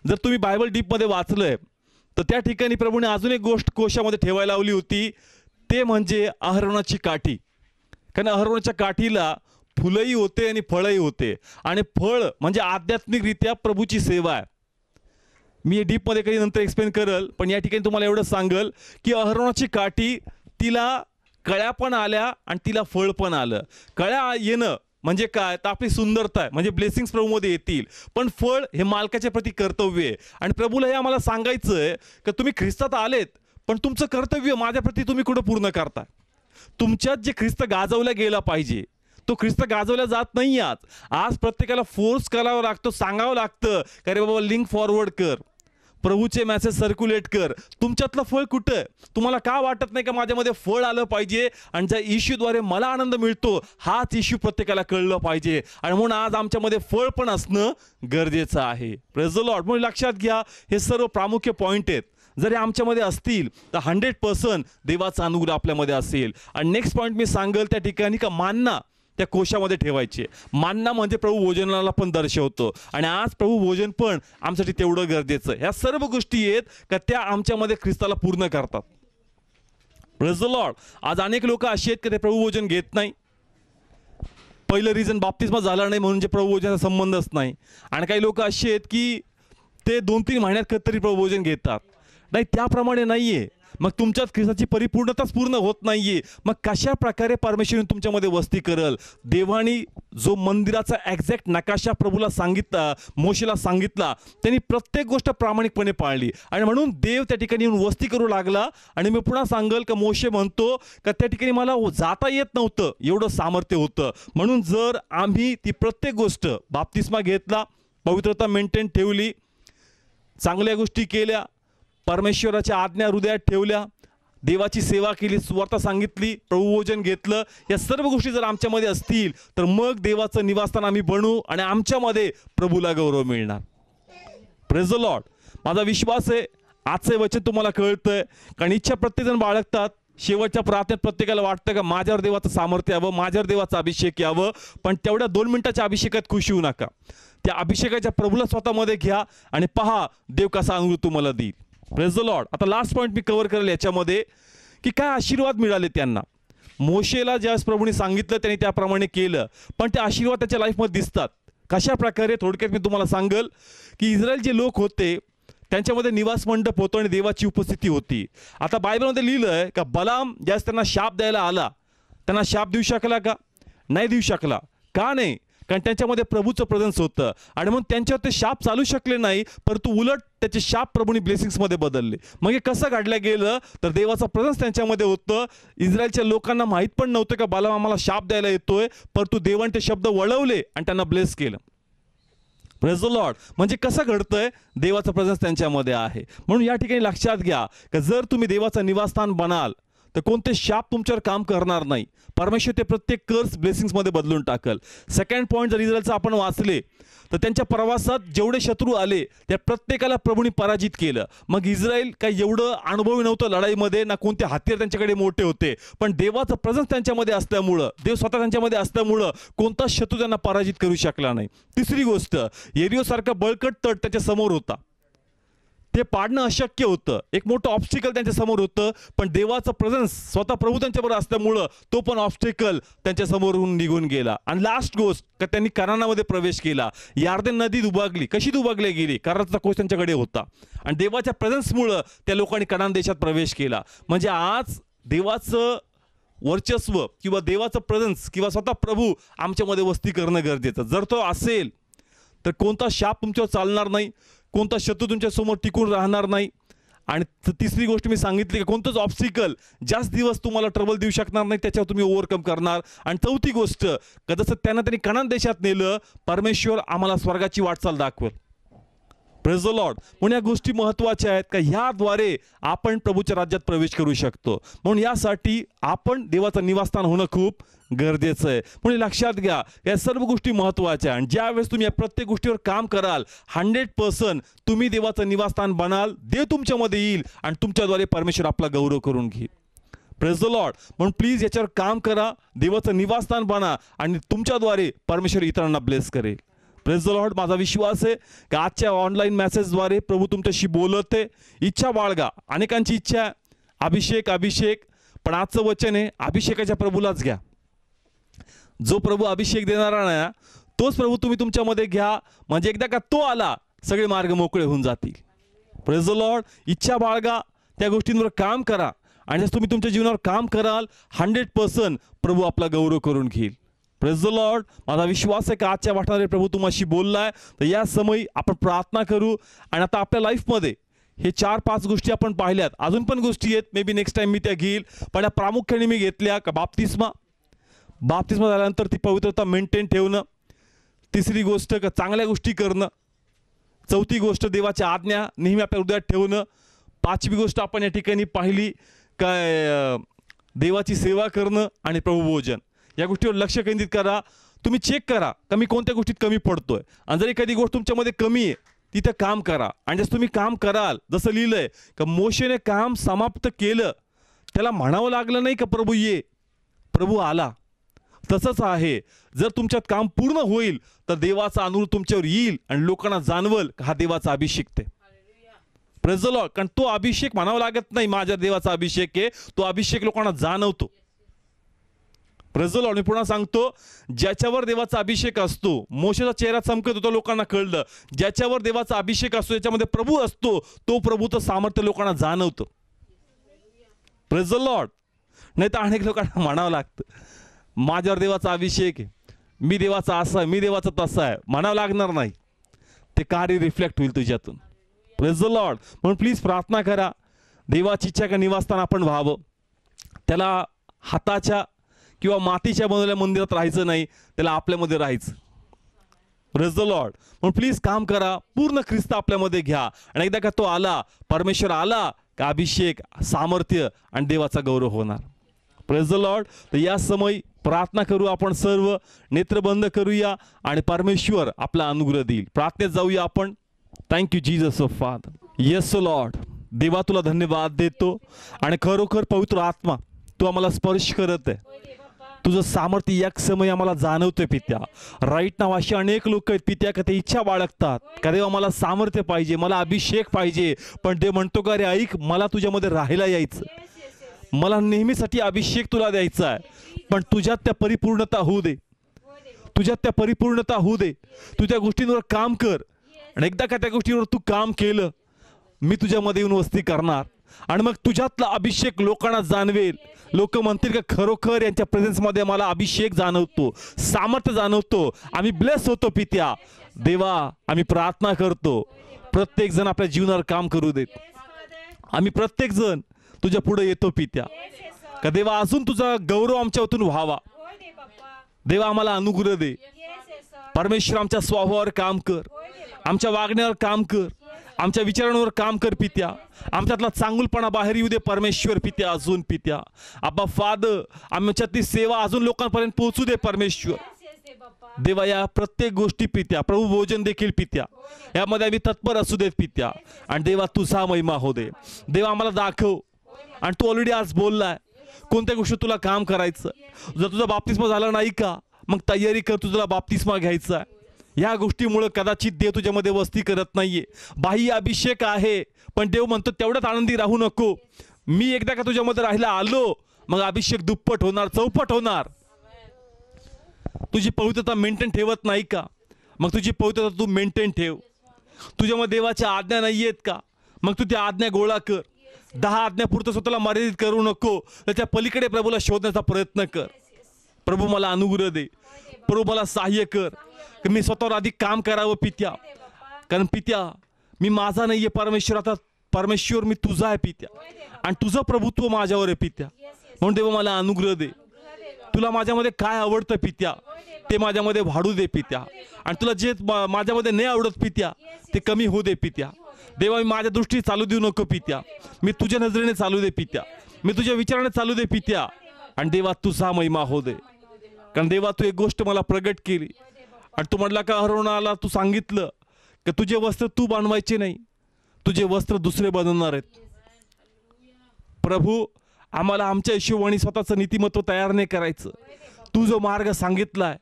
जर तुम्ही बायबल डीपमध्ये वाचलंय तर त्या ठिकाणी प्रभूने अजून एक गोष्ट कोशामध्ये ठेवायला लावली होती, ते म्हणजे अहरोनाची काठी. कारण अहरोनाच्या काठीला फुलंही होते आणि फळही होते, आणि फळ म्हणजे आध्यात्मिकरित्या प्रभूची सेवा आहे. मी डीपमध्ये काही नंतर एक्सप्लेन करेल, पण या ठिकाणी तुम्हाला एवढं सांगेल की अहरोनाची काठी, तिला कळ्या पण आल्या आणि तिला फळ पण आलं. कळ्या येणं म्हणजे काय तर आपली सुंदरता आहे, म्हणजे ब्लेसिंग्स प्रभूमध्ये येतील, पण फळ हे मालकाच्या प्रती कर्तव्य आहे. आणि प्रभूला हे आम्हाला सांगायचं आहे की तुम्ही ख्रिस्तात आलेत, पण तुमचं कर्तव्य माझ्या प्रती तुम्ही कुठं पूर्ण करता. तुमच्यात जे ख्रिस्त गाजवला गेला पाहिजे तो ख्रिस्त गाजवला जात नाही. आज प्रत्येकाला फोर्स करावं लागतं, सांगावं लागतं का रे बाबा लिंक फॉरवर्ड कर, प्रभूचे मेसेज सर्क्युलेट कर. तुमच्यातलं फळ कुठं? तुम्हाला का वाटत नाही का माझ्यामध्ये फळ आलं पाहिजे आणि ज्या इश्यूद्वारे मला आनंद मिळतो हाच इश्यू प्रत्येकाला कळलं पाहिजे, आणि म्हणून आज आमच्यामध्ये फळ पण असणं गरजेचं आहे. Praise the lord. म्हणून लक्षात घ्या, हे सर्व प्रामुख्य पॉईंट आहेत. जरी आमच्यामध्ये असतील तर 100% देवाचा अनुग्रह आपल्यामध्ये असेल. आणि नेक्स्ट पॉईंट मी सांगेल त्या ठिकाणी का मानना त्या कोशामध्ये ठेवायचे. मानना म्हणजे प्रभू भोजनाला पण दर्शवतो, आणि आज प्रभू भोजन पण आमच्यासाठी तेवढं गरजेचं. ह्या सर्व गोष्टी आहेत का त्या आमच्यामध्ये ख्रिस्ताला पूर्ण करतात. Praise the lord. आज अनेक लोक अशी आहेत की ते प्रभू भोजन घेत नाही. पहिलं रिझन बाप्तिस्मा झाला नाही म्हणून जे प्रभू भोजनाचा संबंधच नाही. आणि काही लोक अशी आहेत की ते 2-3 महिन्यात कधीतरी प्रभू भोजन घेतात. नाही, त्याप्रमाणे नाहीये. मग तुमच्यात ख्रिस्ताची परिपूर्णताच पूर्ण होत नाहीये. मग कशा प्रकारे परमेश्वर तुमच्यामध्ये वस्ती करल? देवानी जो मंदिराचा एक्झॅक्ट नकाशा प्रभूला सांगितला, मोशेला सांगितला, त्यांनी प्रत्येक गोष्ट प्रामाणिकपणे पाळली, आणि म्हणून देव त्या ठिकाणी येऊन वस्ती करू लागला. आणि मी पुन्हा सांगेल का मोशे म्हणतो का त्या ठिकाणी मला जाता येत नव्हतं, एवढं सामर्थ्य होतं. म्हणून जर आम्ही ती प्रत्येक गोष्ट बाप्तिस्मा घेतला, पवित्रता मेंटेन ठेवली, चांगल्या गोष्टी केल्या, परमेश्वराच्या आज्ञा हृदयात ठेवल्या, देवाची सेवा केली, सुवार्ता सांगितली, प्रभुभोजन घेतलं, या सर्व गोष्टी जर आमच्यामध्ये असतील तर मग देवाचं निवासस्थान आम्ही बनवू आणि आमच्यामध्ये प्रभूला गौरव मिळणार. Praise the Lord. माझा विश्वास आहे आजचे वचन तुम्हाला कळतंय, कारण इच्छा प्रत्येकजण बाळगतात. शेवटच्या प्रार्थनेत प्रत्येकाला वाटतं का माझ्यावर देवाचं सामर्थ्य यावं, माझ्यावर देवाचा अभिषेक यावं. पण तेवढ्या 2 मिनिटाच्या अभिषेकात खुश होऊ नका. त्या अभिषेकाच्या प्रभूला स्वतःमध्ये घ्या आणि पहा देव कसा अनुग्रह तुम्हाला देईल. Praise the Lord. आता लास्ट पॉईंट मी कव्हर करेल याच्यामध्ये की काय आशीर्वाद मिळाले त्यांना. मोशेला ज्यावेळेस प्रभूने सांगितलं त्यांनी त्याप्रमाणे केलं, पण ते आशीर्वाद त्याच्या लाईफमध्ये दिसतात. कशा प्रकारे? थोडक्यात मी तुम्हाला सांगेल की इस्रायल जे लोक होते त्यांच्यामध्ये निवास मंडप होतो आणि देवाची उपस्थिती होती. आता बायबलमध्ये लिहिलं आहे का बलाम ज्यावेळेस त्यांना शाप द्यायला आला, त्यांना शाप देऊ शकला का? नाही देऊ शकला. का नाही? कारण त्यांच्यामध्ये प्रभूचं प्रेझेन्स होतं, आणि म्हणून त्यांच्यावर ते शाप चालू शकले नाही, परंतु उलट त्याचे शाप प्रभूने ब्लेसिंग्समध्ये बदलले. मग हे कसं काढलं गेलं तर देवाचा प्रेझेन्स त्यांच्यामध्ये होतं. इस्रायलच्या लोकांना माहीत पण नव्हतं का बालाम आम्हाला शाप द्यायला येतोय, परंतु देवाने ते शब्द वळवले आणि त्यांना ब्लेस केलं. Praise the Lord. म्हणजे कसं घडतंय? देवाचा प्रेझेन्स त्यांच्यामध्ये आहे. म्हणून या ठिकाणी लक्षात घ्या की जर तुम्ही देवाचं निवासस्थान बनाल तर कोणते शाप तुमच्यावर काम करणार नाही. परमेश्वर ते प्रत्येक कर्स ब्लेसिंग्समध्ये बदलून टाकल. सेकंड पॉईंट जर इस्रायलचं आपण वाचले तर त्यांच्या प्रवासात जेवढे शत्रू आले त्या प्रत्येकाला प्रभूने पराजित केलं. मग इस्रायल काही एवढं अनुभवी नव्हतं लढाईमध्ये, ना कोणते हत्यार त्यांच्याकडे मोठे होते, पण देवाचं प्रेझेन्स त्यांच्यामध्ये असल्यामुळं, देव स्वतः त्यांच्यामध्ये असल्यामुळं कोणताच शत्रू त्यांना पराजित करू शकला नाही. तिसरी गोष्ट, एरियोसारखा बळकट तट त्याच्या समोर होता, ते पाडणं अशक्य होतं. एक मोठं ऑब्स्टिकल त्यांच्या समोर होतं, पण देवाचं प्रेझेन्स स्वतः प्रभू त्यांच्याबरोबर असल्यामुळं तो पण ऑब्स्टिकल त्यांच्या समोरून निघून गेला. आणि लास्ट गोष्ट का त्यांनी कनानामध्ये प्रवेश केला. यार्दन नदी दुभागली. कशी दुभागली गेली? कराराचा कोश त्यांच्याकडे होता, आणि देवाच्या प्रेझेन्समुळं त्या लोकांनी कनान देशात प्रवेश केला. म्हणजे आज देवाचं वर्चस्व किंवा देवाचं प्रेझेन्स किंवा स्वतः प्रभू आमच्यामध्ये वस्ती करणं गरजेचं. जर तो असेल तर कोणता शाप तुमच्यावर चालणार नाही, कोणता शत्रू तुमच्या समोर टिकून राहणार नाही. आणि तिसरी गोष्ट मी सांगितली की कोणतंच ऑब्स्टिकल जास्त दिवस तुम्हाला ट्रबल देऊ शकणार नाही, त्याच्यावर तुम्ही ओव्हरकम करणार. आणि चौथी गोष्ट का जसं त्यांनी कनान देशात नेलं, परमेश्वर आम्हाला स्वर्गाची वाटचाल दाखवेल. Praise the lord. म्हणून या गोष्टी महत्त्वाच्या आहेत का ह्याद्वारे आपण प्रभूच्या राज्यात प्रवेश करू शकतो. म्हणून यासाठी आपण देवाचं निवासस्थान होणं खूप गरजेचं आहे. म्हणून लक्षात घ्या या सर्व गोष्टी महत्त्वाच्या आहे. आणि ज्यावेळेस तुम्ही या प्रत्येक गोष्टीवर काम कराल 100% तुम्ही देवाचं निवासस्थान बनाल, देव तुमच्यामध्ये येईल आणि तुमच्याद्वारे परमेश्वर आपला गौरव करून घेईल. Praise the lord. म्हणून प्लीज याच्यावर काम करा, देवाचं निवासस्थान बना आणि तुमच्याद्वारे परमेश्वर इतरांना ब्लेस करेल. Praise the Lord. माझा विश्वास आहे की आजच्या ऑनलाईन मेसेजद्वारे प्रभू तुमच्याशी बोलत आहे. इच्छा बाळगा. अनेकांची इच्छा आहे अभिषेक, पण आजचं वचन आहे अभिषेकाच्या प्रभूलाच घ्या. जो प्रभू अभिषेक देणारा ना तोच प्रभू तुम्ही तुमच्यामध्ये घ्या, म्हणजे एकदा का तो आला सगळे मार्ग मोकळे होऊन जातील. Praise the Lord. इच्छा बाळगा, त्या गोष्टींवर काम करा, आणि जर तुम्ही तुमच्या जीवनावर काम कराल 100% प्रभू आपला गौरव करून घेईल. Praise the Lord. माझा विश्वास आहे की आजच्या वाटणारे प्रभू तुम्हाशी बोललाय. तर या समयी आपण प्रार्थना करू. आणि आता आपल्या लाईफमध्ये हे 4-5 गोष्टी आपण पाहिल्यात, अजून पण गोष्टी आहेत, मे बी नेक्स्ट टाइम मी त्या घेईल, पण या प्रामुख्याने मी घेतल्या का बाप्तिस्मा झाल्यानंतर ती पवित्रता मेंटेन ठेवणं. तिसरी गोष्ट का चांगल्या गोष्टी करणं. चौथी गोष्ट देवाच्या आज्ञा नेहमी आपल्या हृदयात ठेवणं. पाचवी गोष्ट आपण या ठिकाणी पाहिली काय, देवाची सेवा करणं आणि प्रभुभोजन. या गोष्टीवर लक्ष केंद्रित करा. तुम्ही चेक करा का मी कोणत्या गोष्टीत कमी पडतोय, आणि जर एखादी गोष्ट तुमच्यामध्ये कमी आहे तिथं काम करा. आणि जसं तुम्ही काम कराल, जसं लिहिलंय का मोशेने काम समाप्त केलं, त्याला म्हणावं लागलं नाही का प्रभू ये, प्रभू आला. तसंच आहे, जर तुमच्यात काम पूर्ण होईल तर देवाचा अनुभव तुमच्यावर येईल आणि लोकांना जाणवल हा देवाचा अभिषेक ते. Praise the Lord. कारण तो अभिषेक म्हणावा लागत नाही माझ्या देवाचा अभिषेक आहे, तो अभिषेक लोकांना जाणवतो. Praise the lord. मी पुन्हा सांगतो, ज्याच्यावर देवाचा अभिषेक असतो, मोशेचा चेहरा चमकत होता लोकांना कळलं, ज्याच्यावर देवाचा अभिषेक असतो ज्याच्यामध्ये प्रभू असतो तो प्रभूचं सामर्थ्य लोकांना जाणवतं. Praise the Lord. नाही तर अनेक लोकांना म्हणावं लागतं माझ्यावर देवाचा अभिषेक आहे, मी देवाचा असा आहे, मी देवाचा तसा आहे, म्हणावं लागणार नाही. ते कार्य रिफ्लेक्ट होईल तुझ्यातून. Praise the lord. म्हणून प्लीज प्रार्थना करा, देवाची इच्छा का निवासस्थान आपण व्हावं. त्याला हाताच्या किंवा मातीच्या बनवलेल्या मंदिरात राहायचं नाही, त्याला आपल्यामध्ये राहायचं. Praise the lord. म्हणून प्लीज काम करा, पूर्ण ख्रिस्त आपल्यामध्ये घ्या. आणि एकदा का तो आला, परमेश्वर आला का अभिषेक, सामर्थ्य आणि देवाचा गौरव होणार. Praise the Lord. तर या समय प्रार्थना करू, आपण सर्व नेत्र बंद करूया आणि परमेश्वर आपला अनुग्रह देईल. प्रार्थनेत जाऊया आपण. Thank you Jesus of father. Yes Lord. देवा तुला धन्यवाद देतो आणि खरोखर पवित्र आत्मा तू आम्हाला स्पर्श करत आहे. तुझं सामर्थ्य एक समय आम्हाला जाणवतोय पित्या. राईट नाव अशी अनेक लोक आहेत पित्या का ते इच्छा बाळगतात का देवा मला सामर्थ्य पाहिजे, मला अभिषेक पाहिजे, पण देव म्हणतो का रे ऐक, मला तुझ्यामध्ये राहायला यायचं, मला नेहमीसाठी अभिषेक तुला द्यायचा आहे, पण तुझ्यात त्या परिपूर्णता होऊ दे, तुझ्यात त्या परिपूर्णता होऊ दे. तू त्या गोष्टींवर काम कर आणि एकदा का त्या गोष्टीवर तू काम केलं, मी तुझ्यामध्ये येऊन वस्ती करणार आणि मग तुझ्यातला अभिषेक लोकांना जाणवेल. लोक म्हणतील का खरोखर यांच्या प्रेझेन्समध्ये मला अभिषेक जाणवतो, सामर्थ्य जाणवतो, आम्ही ब्लेस होतो पित्या. देवा आम्ही प्रार्थना करतो, प्रत्येक जण आपल्या जीवनावर काम करू देत. आम्ही प्रत्येक जण तुझ्या पुढे येतो पित्या का देवा अजून तुझा गौरव आमच्यातून व्हावा. देवा आम्हाला अनुग्रह दे. परमेश्वर आमच्या स्वभावावर काम कर, आमच्या वागण्यावर काम कर, आमच्या विचारांवर काम कर पित्या. आमच्यातला चांगुलपणा बाहेर येऊ दे परमेश्वर पित्या. अजून पित्या आबा फादर आमच्यातली सेवा अजून लोकांपर्यंत पोहोचू दे परमेश्वर. देवा या प्रत्येक गोष्टी पित्या, प्रभू भोजन देखील पित्या, यामध्ये आम्ही तत्पर असू देत पित्या. आणि देवा तुझा महिमा हो दे. देवा आम्हाला दाखव. आणि तू ऑलरेडी आज बोललाय कोणत्या गोष्टी तुला काम करायचं. जर तुझा बाप्तिस्मा झाला नाही का, मग तयारी कर, तुझा बाप्तिस्मा घ्यायचा आहे. या गोष्टीमुळे कदाचित देव तुझ्यामध्ये वस्ती करत नाहीये. बाह्य अभिषेक आहे, पण देव म्हणतो तेवढ्यात आनंदी राहू नको. मी एकदा का तुझ्यामध्ये राहायला आलो, मग अभिषेक दुप्पट होणार, चौपट होणार. तुझी पवित्रता मेंटेन ठेवत नाही का, मग तुझी पवित्रता तू मेंटेन ठेव. तुझ्यामध्ये देवाच्या आज्ञा नाही आहेत का, मग तू त्या आज्ञा गोळा कर. 10 आज्ञापुरतं स्वतःला मर्यादित करू नको, त्याच्या पलीकडे प्रभूला शोधण्याचा प्रयत्न कर. प्रभू मला अनुग्रह दे, प्रभू मला सहाय्य कर, मी स्वतःवर अधिक काम करावं पित्या. कारण पित्या मी माझा नाहीये परमेश्वर, आता परमेश्वर मी तुझा आहे पित्या आणि तुझं प्रभुत्व माझ्यावर आहे पित्या. म्हणून देवा मला अनुग्रह दे. तुला माझ्यामध्ये काय आवडतं पित्या ते माझ्यामध्ये वाढू दे पित्या. आणि तुला जे माझ्यामध्ये नाही आवडत पित्या ते कमी होऊ दे पित्या. देवा मी माझ्या दृष्टीने चालू देऊ नको पित्या, मी तुझ्या नजरेने चालू दे पित्या, मी तुझ्या विचाराने चालू दे पित्या. आणि देवा तुझा महिमा हो दे. कारण देवा तू एक गोष्ट मला प्रगट केली आणि तू म्हटला का अहरोनाला तू सांगितलं की तुझे वस्त्र तू बनवायचे नाही, तुझे वस्त्र दुसरे बनवणार आहेत. प्रभू आम्हाला आमच्या हिशोबाने स्वतःचं नीतिमत्व तयार नाही करायचं. तू जो मार्ग सांगितलाय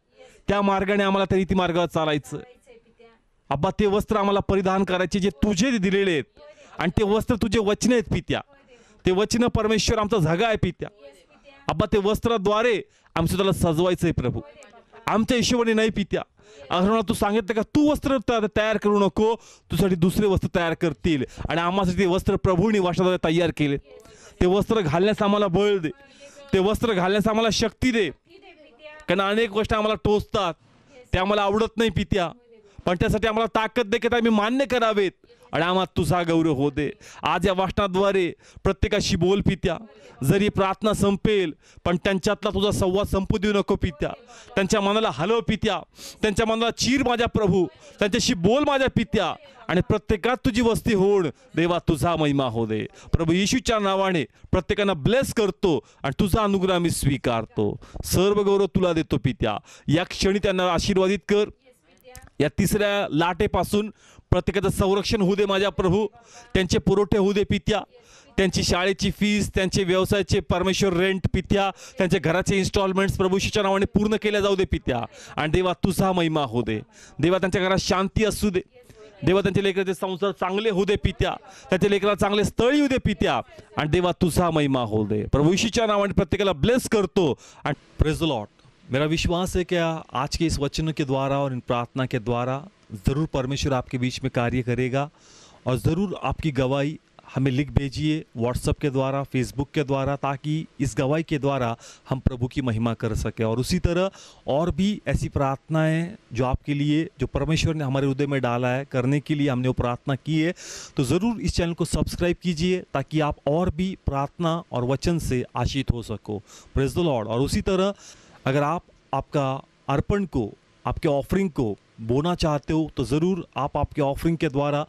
त्या मार्गाने आम्हाला त्या नीतिमार्गावर चालायचं. अब्बा ते वस्त्र आम्हाला परिधान करायचे जे तुझे दिलेले आहेत आणि ते वस्त्र तुझे वचन आहेत पित्या. ते वचन परमेश्वर आमचा झगा आहे पित्या. अब्बा ते वस्त्राद्वारे आमचं त्याला सजवायचं आहे प्रभू, आमच्या हिशोबाने नाही पित्या. अहरोनाला तू सांगितलं का तू वस्त्र तयार करू नको, तुझ्यासाठी दुसरे वस्त्र तयार करतील आणि आम्हासाठी ते वस्त्र प्रभूंनी वाशाद्वारे तयार केले. ते वस्त्र घालण्यास आम्हाला बळ दे, ते वस्त्र घालण्यास आम्हाला शक्ती दे. कारण अनेक गोष्टी आम्हाला टोचतात, ते आम्हाला आवडत नाही पित्या, पण त्यासाठी आम्हाला ताकद दे की आम्ही मान्य करावेत. आणि आम्हाला तुझा गौरव हो दे. आज या वाचनाद्वारे प्रत्येकाशी बोल पित्या. जरी प्रार्थना संपेल पण त्यांच्यातला तुझा संवाद संपू देऊ नको पित्या. त्यांच्या मनाला हलव पित्या. त्यांच्या मनाला चीर माझ्या प्रभू. त्यांच्याशी बोल माझ्या पित्या. आणि प्रत्येकात तुझी वस्ती होऊन देवा तुझा महिमा हो दे. प्रभू येशूच्या नावाने प्रत्येकांना ब्लेस करतो आणि तुझा अनुग्रह मी स्वीकारतो. सर्व गौरव तुला देतो पित्या. या क्षणी त्यांना आशीर्वादित कर. या तिसऱ्या लाटेपासून प्रत्येकाचं संरक्षण होऊ दे माझ्या प्रभू. त्यांचे पुरवठे होऊ दे पित्या. त्यांची शाळेची फीस, त्यांचे व्यवसायाचे परमेश्वर रेंट पित्या, त्यांच्या घराचे इन्स्टॉलमेंट्स प्रभू येशूच्या नावाने पूर्ण केल्या जाऊ दे पित्या. आणि देवा तुझा महिमा हो दे. देवा त्यांच्या घरात शांती असू दे. देवा त्यांच्या लेकराचे संसार चांगले होऊ दे पित्या. त्यांच्या लेकराला चांगले स्थळ येऊ दे पित्या. आणि देवा तुझा महिमा हो दे. प्रभू येशूच्या नावाने प्रत्येकाला ब्लेस करतो. आणि प्रेज द लॉर्ड. मेरा विश्वास है कि आज के इस वचन के द्वारा और इन प्रार्थना के द्वारा ज़रूर परमेश्वर आपके बीच में कार्य करेगा. और ज़रूर आपकी गवाही हमें लिख भेजिए व्हाट्सएप के द्वारा, फेसबुक के द्वारा, ताकि इस गवाही के द्वारा हम प्रभु की महिमा कर सकें. और उसी तरह और भी ऐसी प्रार्थनाएं जो आपके लिए, जो परमेश्वर ने हमारे हृदय में डाला है करने के लिए, हमने वो प्रार्थना की है, तो ज़रूर इस चैनल को सब्सक्राइब कीजिए ताकि आप और भी प्रार्थना और वचन से आशीष हो सको. Praise the Lord. और उसी तरह अगर आप आपका अर्पण को, आपके ऑफरिंग को बोना चाहते हो तो ज़रूर आप आपके ऑफरिंग के द्वारा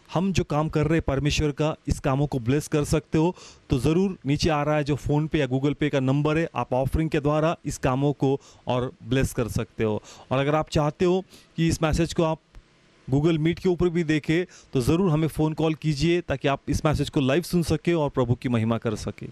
हम जो काम कर रहे हैं परमेश्वर का, इस कामों को ब्लेस कर सकते हो. तो ज़रूर नीचे आ रहा है जो फ़ोन पे या गूगल पे का नंबर है, आप ऑफरिंग के द्वारा इस कामों को और ब्लेस कर सकते हो. और अगर आप चाहते हो कि इस मैसेज को आप गूगल मीट के ऊपर भी देखें तो ज़रूर हमें फ़ोन कॉल कीजिए ताकि आप इस मैसेज को लाइव सुन सके और प्रभु की महिमा कर सके.